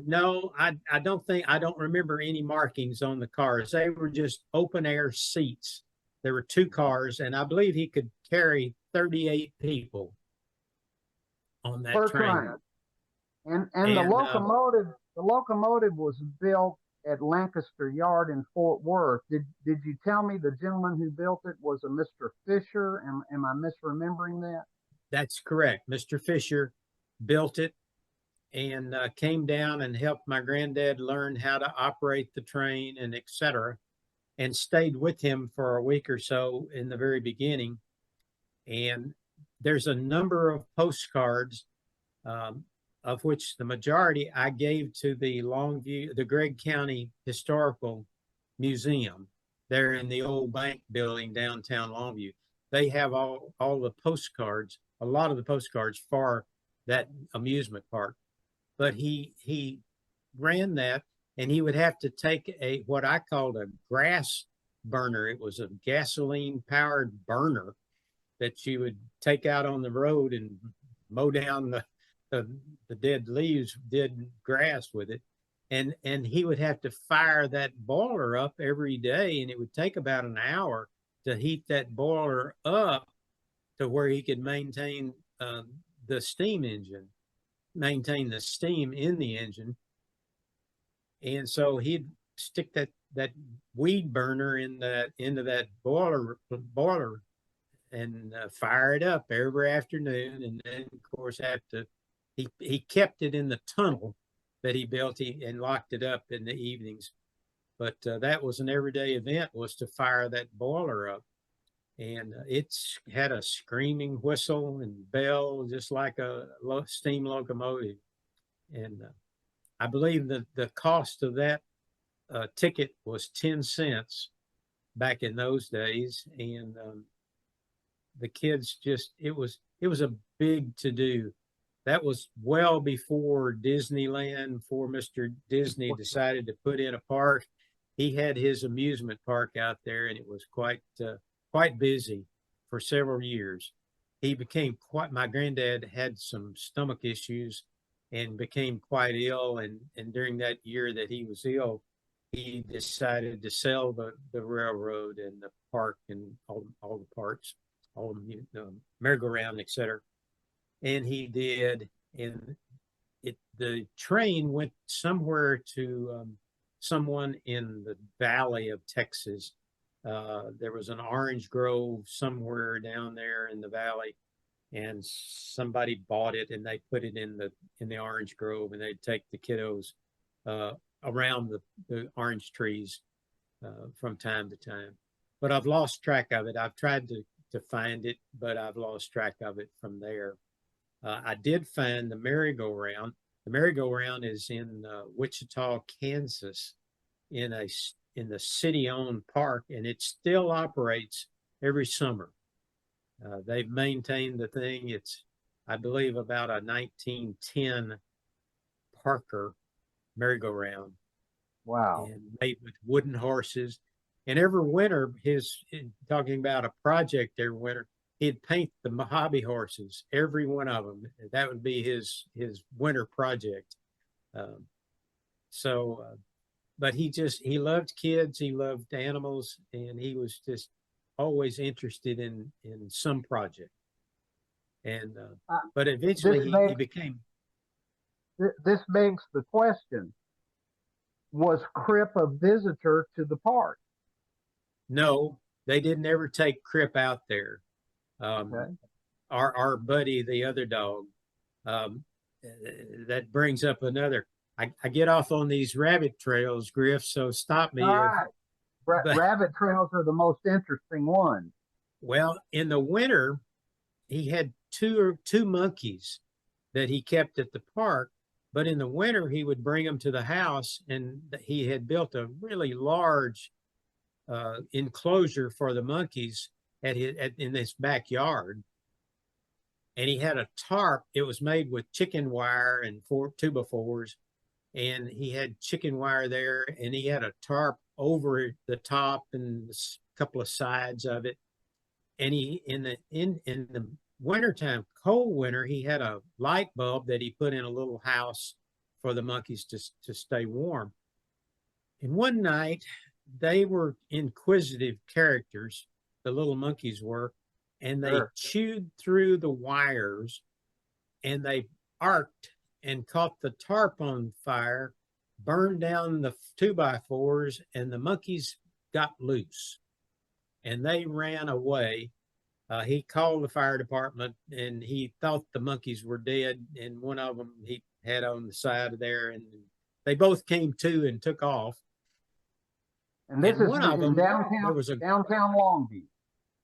No, I don't remember any markings on the cars. They were just open air seats. There were 2 cars, and I believe he could carry 38 people on that train. And the locomotive was built at Lancaster Yard in Fort Worth. Did you tell me the gentleman who built it was a Mr. Fisher? Am I misremembering that? That's correct. Mr. Fisher built it and came down and helped my granddad learn how to operate the train and etc., and stayed with him for a week or so in the very beginning. And there's a number of postcards, of which the majority I gave to the Longview, the Gregg County Historical Museum there in the old bank building downtown Longview. They have all the postcards, a lot of the postcards for that amusement park. But he ran that, and he would have to take what I called a grass burner. It was a gasoline powered burner that you would take out on the road and mow down the dead leaves, dead grass with it. And he would have to fire that boiler up every day, and it would take about an hour to heat that boiler up to where he could maintain the steam engine, maintain the steam in the engine. And so he'd stick that weed burner into that boiler and fire it up every afternoon. And then, of course, he kept it in the tunnel that he built and locked it up in the evenings. But that was an everyday event, was to fire that boiler up. And it's had a screaming whistle and bell, just like a steam locomotive. And I believe that the cost of that ticket was 10 cents back in those days. And the kids it was a big to do. That was well before Disneyland, before Mr. Disney decided to put in a park. He had his amusement park out there, and it was quite busy for several years. He became my granddad had some stomach issues and became quite ill. And during that year that he was ill, he decided to sell the railroad and the park and all the parts, all the merry-go-round, etc. And he did. And the train went somewhere to someone in the valley of Texas. There was an orange grove somewhere down there in the valley, and somebody bought it and they put it in the orange grove, and they'd take the kiddos around the orange trees from time to time. But I've lost track of it. I've tried to find it, but I've lost track of it from there. I did find the merry-go-round. The merry-go-round is in Wichita, Kansas, in the city-owned park, and it still operates every summer. They've maintained the thing. It's, I believe, about a 1910 Parker merry-go-round. Wow. And made with wooden horses. And every winter, talking about a project every winter, he'd paint the hobby horses, every one of them. That would be his winter project. But he loved kids, he loved animals, and he was just always interested in some project. And but eventually he became. This begs the question: was Crip a visitor to the park? No, they didn't ever take Crip out there. Okay. Our buddy, the other dog, that brings up another. I get off on these rabbit trails, Griff, so stop me. All right. Rabbit trails are the most interesting ones. Well, in the winter, he had two monkeys that he kept at the park, but in the winter he would bring them to the house, and he had built a really large enclosure for the monkeys in this backyard. And he had a tarp. It was made with chicken wire and 2x4s, and he had chicken wire there, and he had a tarp over the top and a couple of sides of it. And he in the wintertime, cold winter, he had a light bulb that he put in a little house for the monkeys to stay warm. And one night, they were inquisitive characters, the little monkeys were, and they chewed through the wires, and they arced and caught the tarp on fire, burned down the 2x4s, and the monkeys got loose and they ran away. He called the fire department, and he thought the monkeys were dead, and one of them he had on the side of there, and they both came to and took off. And this is one of them, downtown Longview.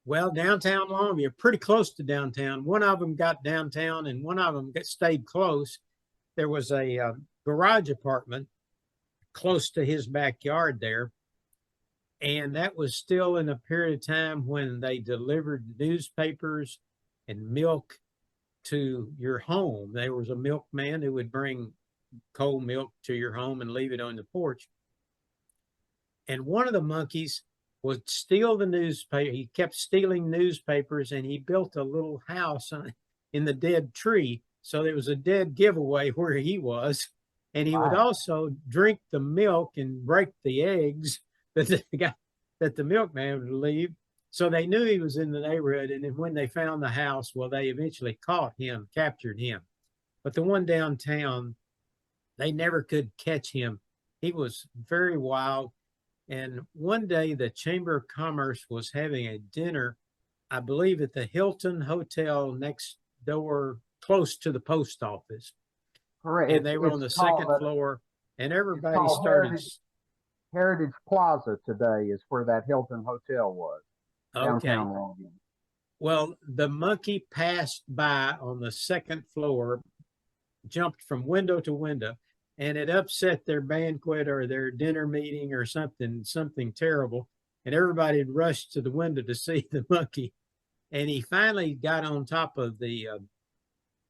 Well, downtown Longview, pretty close to downtown. One of them got downtown, and one of them stayed close. There was a garage apartment close to his backyard there. And that was still in a period of time when they delivered newspapers and milk to your home. There was a milkman who would bring cold milk to your home and leave it on the porch. And one of the monkeys would steal the newspaper. He kept stealing newspapers, and he built a little house in the dead tree. So there was a dead giveaway where he was. And he would also drink the milk and break the eggs that the milkman would leave. So they knew he was in the neighborhood. And then when they found the house, well, they eventually captured him. But the one downtown, they never could catch him. He was very wild. And one day the Chamber of Commerce was having a dinner, I believe at the Hilton Hotel next door, close to the post office. Correct. And they were on the second floor, and everybody started. Heritage Plaza today is where that Hilton Hotel was. Downtown Longview. Well, the monkey passed by on the second floor, jumped from window to window, and it upset their banquet or their dinner meeting or something terrible. And everybody had rushed to the window to see the monkey. And he finally got on top of the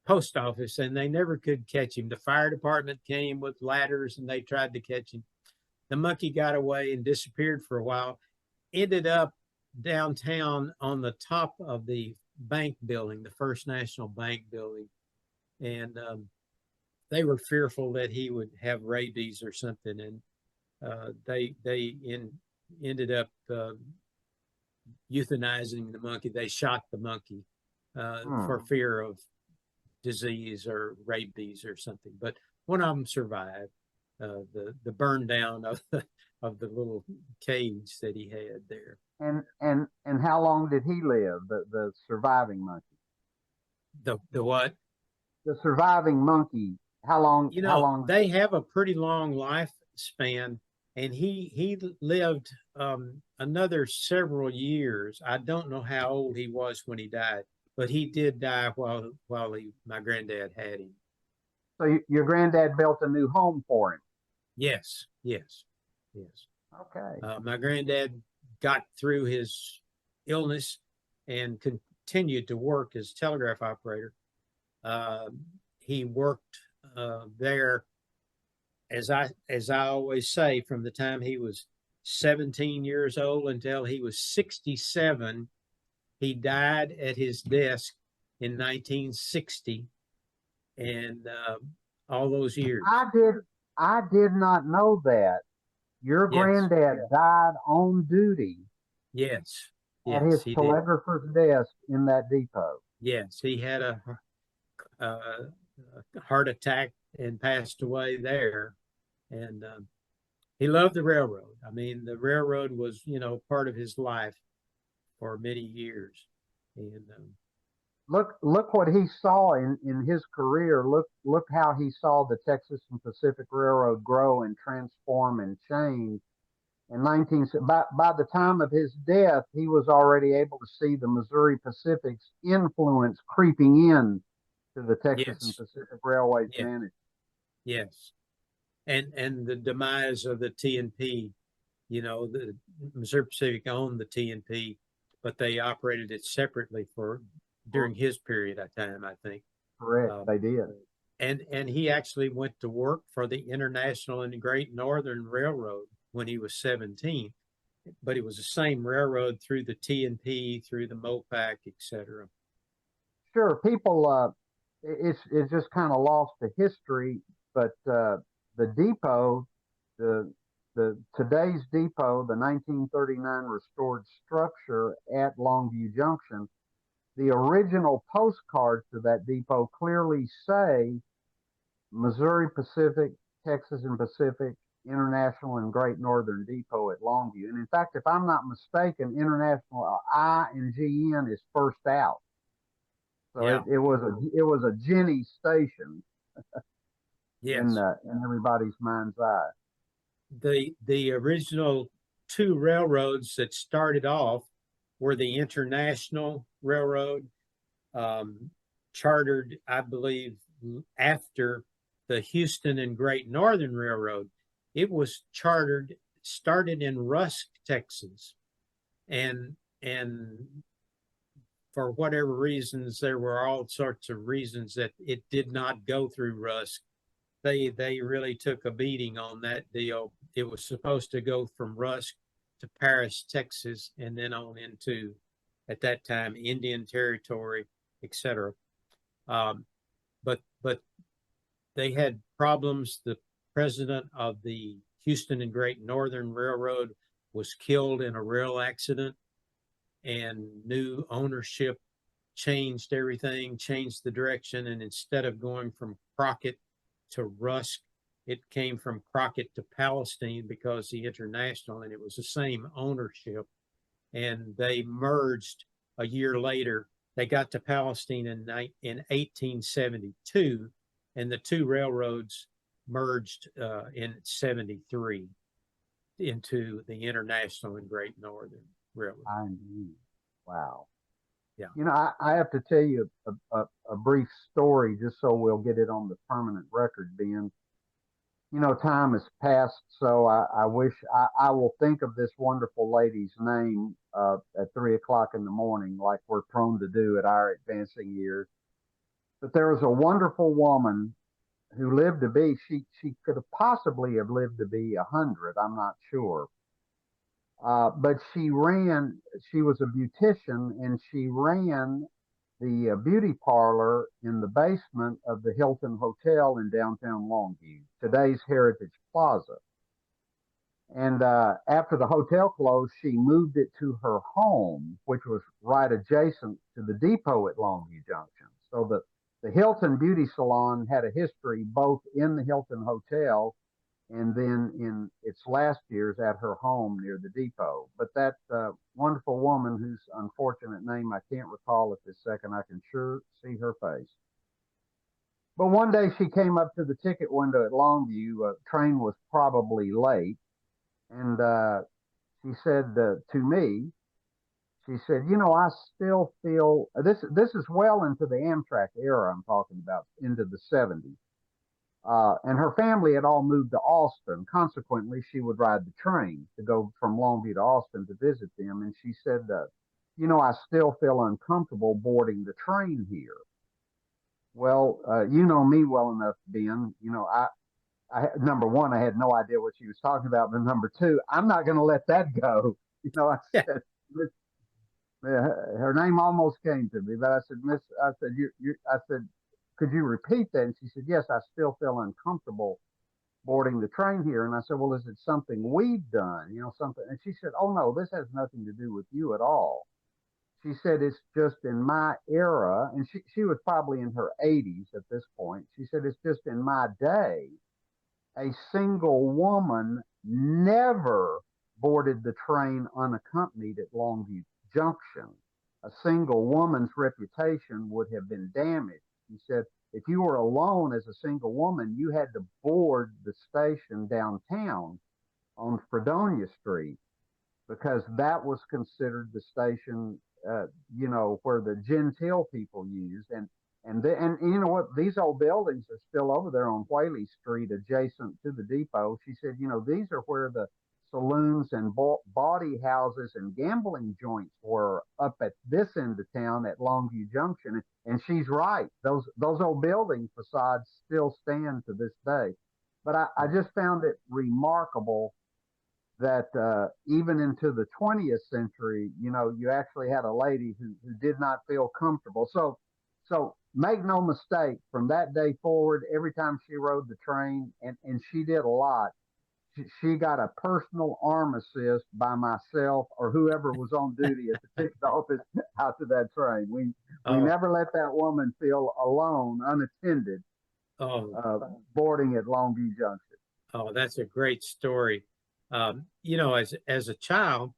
post office, and they never could catch him. The fire department came with ladders, and they tried to catch him. The monkey got away and disappeared for a while, ended up downtown on the top of the bank building, the First National Bank building. And they were fearful that he would have rabies or something. And they ended up euthanizing the monkey. They shot the monkey for fear of disease or rabies or something. But one of them survived. The burn down of the little cage that he had there. And how long did he live? The surviving monkey. The what? The surviving monkey. How long? How long? They have a pretty long lifespan, and he lived another several years. I don't know how old he was when he died, but he did die while my granddad had him. So your granddad built a new home for him. Yes. Okay. My granddad got through his illness and continued to work as telegraph operator. He worked there, as I always say, from the time he was 17 years old until he was 67. He died at his desk in 1960, and all those years. I did not know that. Your Yes. granddad died on duty Yes. at Yes, his he did. telegrapher's desk in that depot. Yes, he had a heart attack and passed away there. And he loved the railroad. I mean, the railroad was, part of his life for many years. And Look what he saw in his career. Look how he saw the Texas and Pacific Railroad grow and transform and change. In by the time of his death, he was already able to see the Missouri Pacific's influence creeping in to the Texas and Pacific Railway's management. Yes. And the demise of the TNP, the Missouri Pacific owned the TNP, but they operated it separately during his period of time, I think. Correct, they did. And he actually went to work for the International and Great Northern Railroad when he was 17, but it was the same railroad through the TNP, through the MOPAC, etc. Sure, people, it's just kind of lost to history, but the depot, the today's depot, the 1939 restored structure at Longview Junction, the original postcards to that depot clearly say Missouri Pacific, Texas and Pacific, International and Great Northern Depot at Longview. And in fact, if I'm not mistaken, International I&GN is first out. So Yeah. it was a Jenny station. Yes. In everybody's mind's eye. The original two railroads that started off were the International Railroad, chartered, I believe, after the Houston and Great Northern Railroad. It was started in Rusk, Texas, and for whatever reasons, there were all sorts of reasons that it did not go through Rusk. They really took a beating on that deal. It was supposed to go from Rusk to Paris, Texas, and then on into, at that time, Indian Territory, etc. But they had problems. The president of the Houston and Great Northern Railroad was killed in a rail accident, and new ownership changed everything, changed the direction, and instead of going from Crockett to Rusk, it came from Crockett to Palestine because the International, and it was the same ownership, and they merged a year later. They got to Palestine in 1872, and the two railroads merged in 73 into the International and Great Northern Railroad. Wow. Yeah. I have to tell you a brief story just so we'll get it on the permanent record, Ben. Time has passed, so I wish I will think of this wonderful lady's name at 3 o'clock in the morning, like we're prone to do at our advancing years. But there was a wonderful woman who lived to be, she could have possibly have lived to be 100, I'm not sure. But she was a beautician, and she ran the beauty parlor in the basement of the Hilton Hotel in downtown Longview, today's Heritage Plaza. And after the hotel closed, she moved it to her home, which was right adjacent to the depot at Longview Junction. So the Hilton Beauty Salon had a history both in the Hilton Hotel and then in its last years at her home near the depot. But that wonderful woman, whose unfortunate name I can't recall at this second, I can sure see her face. But one day she came up to the ticket window at Longview. A train was probably late. And she said to me, she said, I still feel, this is well into the Amtrak era I'm talking about, into the 70s. And her family had all moved to Austin. Consequently, she would ride the train to go from Longview to Austin to visit them. And she said, I still feel uncomfortable boarding the train here. Well, you know me well enough, Ben. Number one, I had no idea what she was talking about, but number two, I'm not going to let that go. I Yeah. said, her name almost came to me, but I said, Miss, I said, I said, could you repeat that? And she said, yes, I still feel uncomfortable boarding the train here. And I said, well, is it something we've done? Something. And she said, oh no, this has nothing to do with you at all. She said, it's just in my era. And she was probably in her 80s at this point. She said, it's just in my day, a single woman never boarded the train unaccompanied at Longview Junction. A single woman's reputation would have been damaged. He said, if you were alone as a single woman, you had to board the station downtown on Fredonia Street because that was considered the station, where the genteel people used. And you know what? These old buildings are still over there on Whaley Street, adjacent to the depot. She said, these are where the saloons and bawdy houses and gambling joints were up at this end of town at Longview Junction. And she's right; those old building facades still stand to this day. But I just found it remarkable that even into the 20th century, you actually had a lady who did not feel comfortable. So make no mistake, from that day forward, every time she rode the train, and she did a lot, she got a personal arm assist by myself or whoever was on duty at the ticket office out to that train. We Oh, never let that woman feel alone, unattended, boarding at Longview Junction. that's a great story. As a child,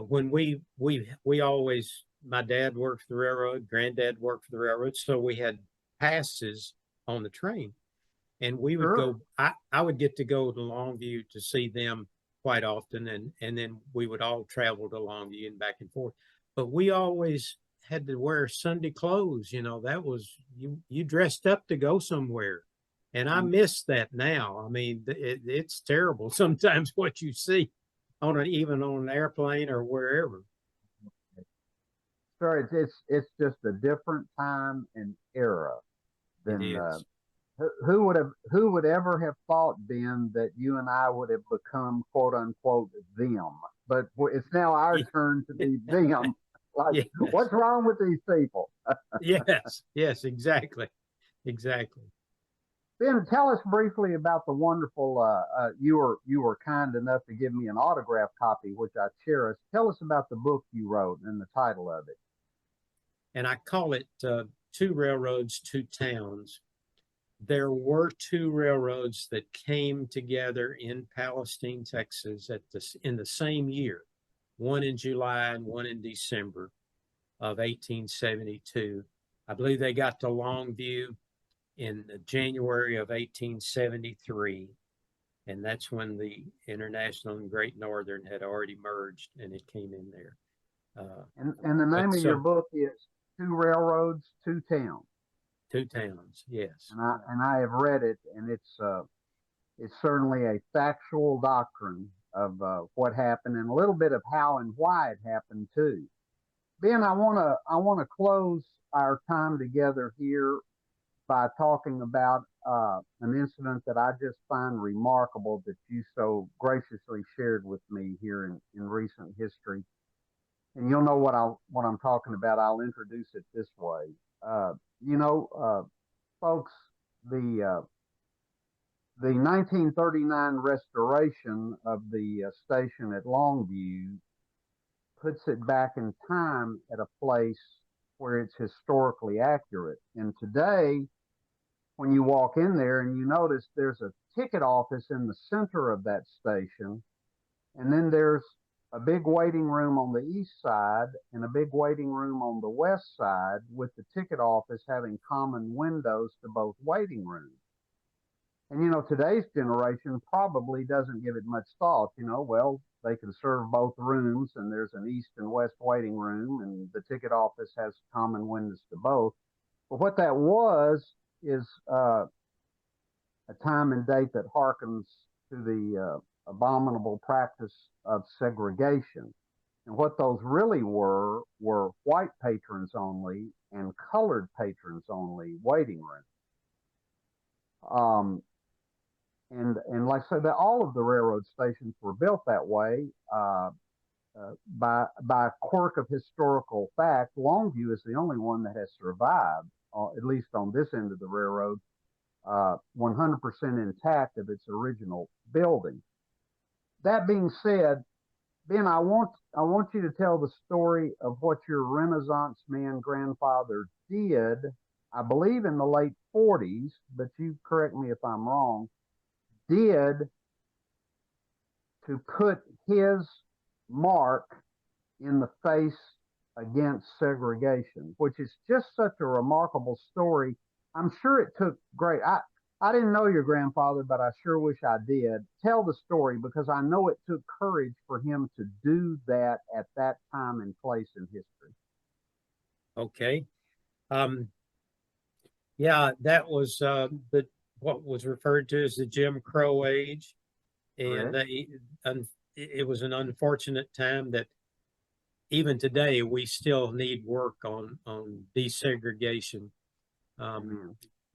when we always, my dad worked for the railroad, granddad worked for the railroad, so we had passes on the train, and we would Sure. go. I would get to go to Longview to see them quite often, and then we would all travel to Longview and back and forth. But we always had to wear Sunday clothes. That was you dressed up to go somewhere. And I miss that now. I mean, it's terrible sometimes what you see even on an airplane or wherever. Sure, it's just a different time and era It than is. who would ever have thought, Ben, that you and I would have become quote unquote them. But it's now our turn to be them. Like, Yes. what's wrong with these people? Yes, exactly. Exactly. Ben, tell us briefly about the wonderful. You were kind enough to give me an autograph copy, which I cherish. Tell us about the book you wrote and the title of it. And I call it Two Railroads, Two Towns. There were two railroads that came together in Palestine, Texas in the same year, one in July and one in December of 1872. I believe they got to Longview in January of 1873, and that's when the International and Great Northern had already merged, and it came in there. And the name of your book is Two Railroads, Two Towns. Two Towns, yes. And I have read it, and it's certainly a factual doctrine of what happened and a little bit of how and why it happened too. Ben, I want to close our time together here by talking about an incident that I just find remarkable that you so graciously shared with me here in recent history. And you'll know what I'm talking about. I'll introduce it this way. Uh, Folks, the 1939 restoration of the station at Longview puts it back in time at a place where it's historically accurate. And today, when you walk in there and you notice there's a ticket office in the center of that station, and then there's a big waiting room on the east side and a big waiting room on the west side, with the ticket office having common windows to both waiting rooms. And today's generation probably doesn't give it much thought. Well, they can serve both rooms, and there's an east and west waiting room, and the ticket office has common windows to both. But what that was is a time and date that harkens to the abominable practice of segregation. And what those really were white patrons only and colored patrons only waiting rooms. and like I said, that all of the railroad stations were built that way. By a quirk of historical fact, Longview is the only one that has survived, at least on this end of the railroad, 100% intact of its original building. That being said, Ben, I want you to tell the story of what your Renaissance man grandfather did, I believe in the late 40s, but you correct me if I'm wrong, did to put his mark in the face against segregation, which is just such a remarkable story. I'm sure it took great. I didn't know your grandfather, but I sure wish I did. Tell the story because I know it took courage for him to do that at that time and place in history. Okay. Yeah, that was what was referred to as the Jim Crow age, and it was an unfortunate time that even today we still need work on desegregation.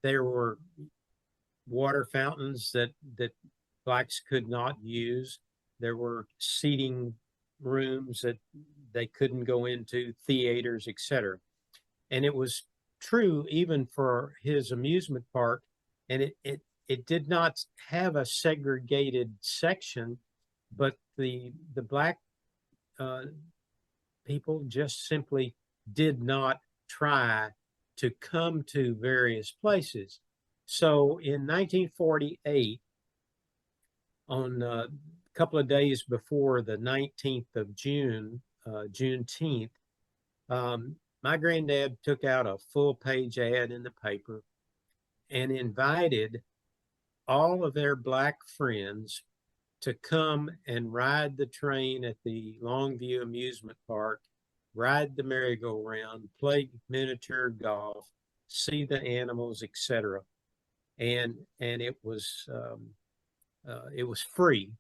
There were water fountains that blacks could not use. There were seating rooms that they couldn't go into, theaters, etc. And it was true even for his amusement park, and it did not have a segregated section, but the black people just simply did not try to come to various places. So in 1948, on a couple of days before the 19th of June, Juneteenth, my granddad took out a full-page ad in the paper and invited all of their black friends to come and ride the train at the Longview Amusement Park, ride the merry-go-round, play miniature golf, see the animals, etc. And it was free.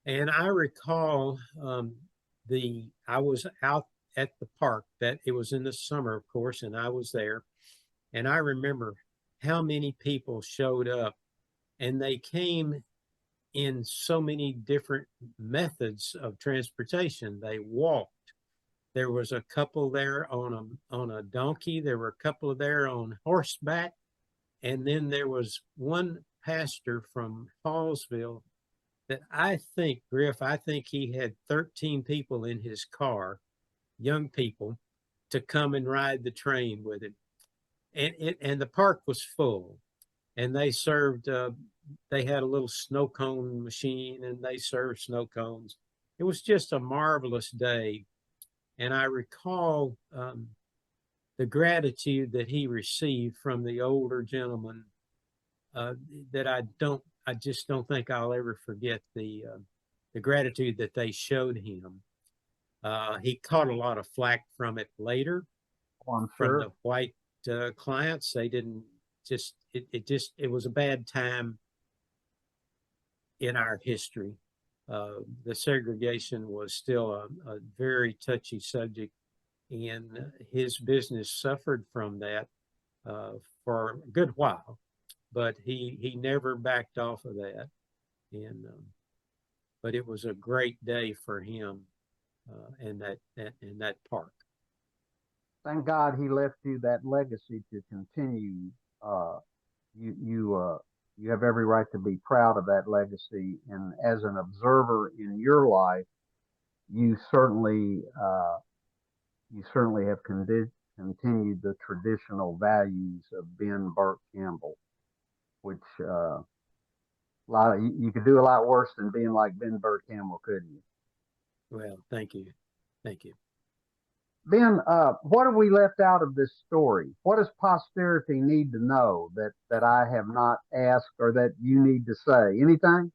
And I recall I was out at the park, that it was in the summer, of course, and I was there. And I remember how many people showed up, and they came in so many different methods of transportation. They walked. There was a couple there on a donkey. There were a couple there on horseback. And then there was one pastor from Hallsville that I think he had 13 people in his car, young people, to come and ride the train with him. And the park was full. And they served, they had a little snow cone machine, and they served snow cones. It was just a marvelous day. And I recall the gratitude that he received from the older gentleman, that I just don't think I'll ever forget the gratitude that they showed him. He caught a lot of flack from it later, I'm from sure. the white clients. They didn't it was a bad time in our history. The segregation was still a very touchy subject, and his business suffered from that for a good while, but he never backed off of that. And but it was a great day for him in that park. Thank God he left you that legacy to continue. You have every right to be proud of that legacy, and as an observer in your life, you certainly have continued the traditional values of Ben Burke Campbell, which you could do a lot worse than being like Ben Burke Campbell, couldn't you? Well, thank you. Ben, what have we left out of this story? What does posterity need to know that I have not asked, or that you need to say? Anything?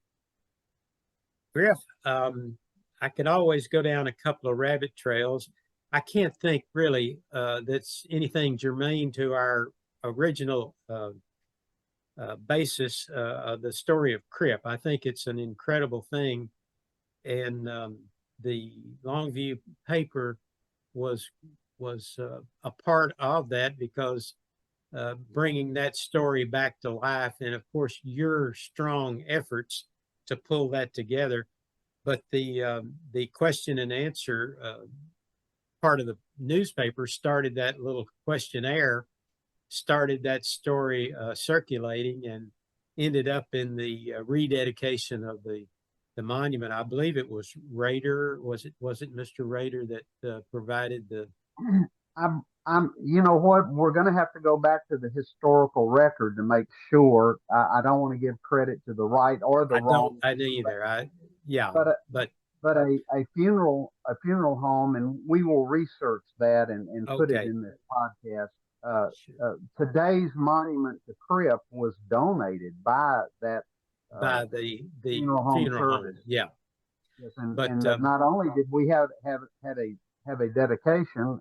Griff, I could always go down a couple of rabbit trails. I can't think really that's anything germane to our original basis of the story of Crip. I think it's an incredible thing, and the Longview paper was a part of that, because bringing that story back to life, and of course your strong efforts to pull that together. But the question and answer part of the newspaper started that little questionnaire, started that story circulating, and ended up in the rededication of the monument. I believe it was Rader. Was it Mr. Rader that provided the? You know what? We're going to have to go back to the historical record to make sure. I don't want to give credit to the right or the wrong. I don't either. But a funeral home, and we will research that and put it in this podcast. Today's monument to Crip was donated by that the funeral home service. Yeah. Yes, and not only did we have a dedication,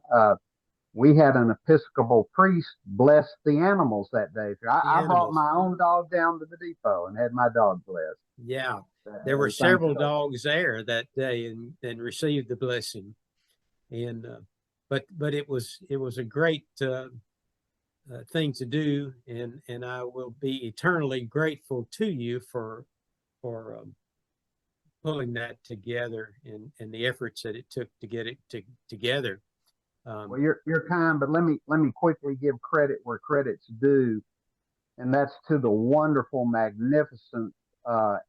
we had an Episcopal priest bless the animals that day. I brought my own dog down to the depot and had my dog blessed. Yeah, there were several dogs there that day and received the blessing, and but it was a great thing to do, and I will be eternally grateful to you for pulling that together and the efforts that it took to get it together. Well, you're kind, but let me quickly give credit where credit's due, and that's to the wonderful, magnificent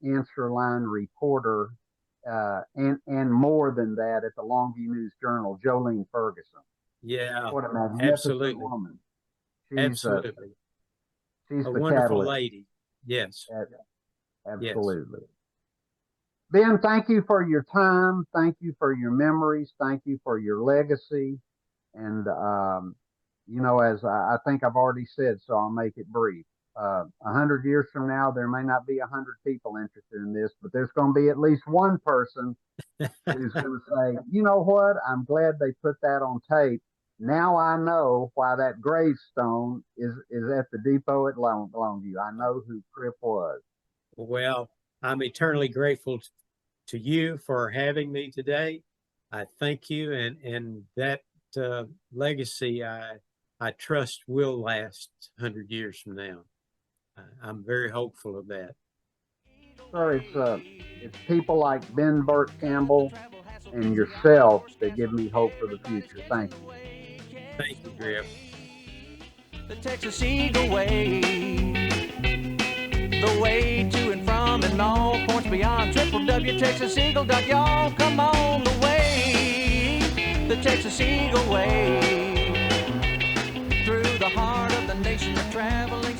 answer line reporter, and more than that at the Longview News Journal, Jolene Ferguson. Yeah, what a magnificent woman. She's a wonderful catalyst. lady. Yes, absolutely. Yes. Ben, thank you for your time. Thank you for your memories. Thank you for your legacy. And, as I think I've already said, so I'll make it brief. 100 years from now, there may not be 100 people interested in this, but there's going to be at least one person who's going to say, you know what? I'm glad they put that on tape. Now I know why that gravestone is at the depot at Longview. I know who Crip was. Well, I'm eternally grateful to you for having me today. I thank you, and that legacy I trust will last 100 years from now. I'm very hopeful of that. Sir, it's people like Ben Burke Campbell and yourself that give me hope for the future. Thank you. Thank you, Crip. The Texas Eagle Way, the way to and from and all points beyond. www.texaseagle.y'all. Come on the way, the Texas Eagle Way, through the heart of the nation of traveling.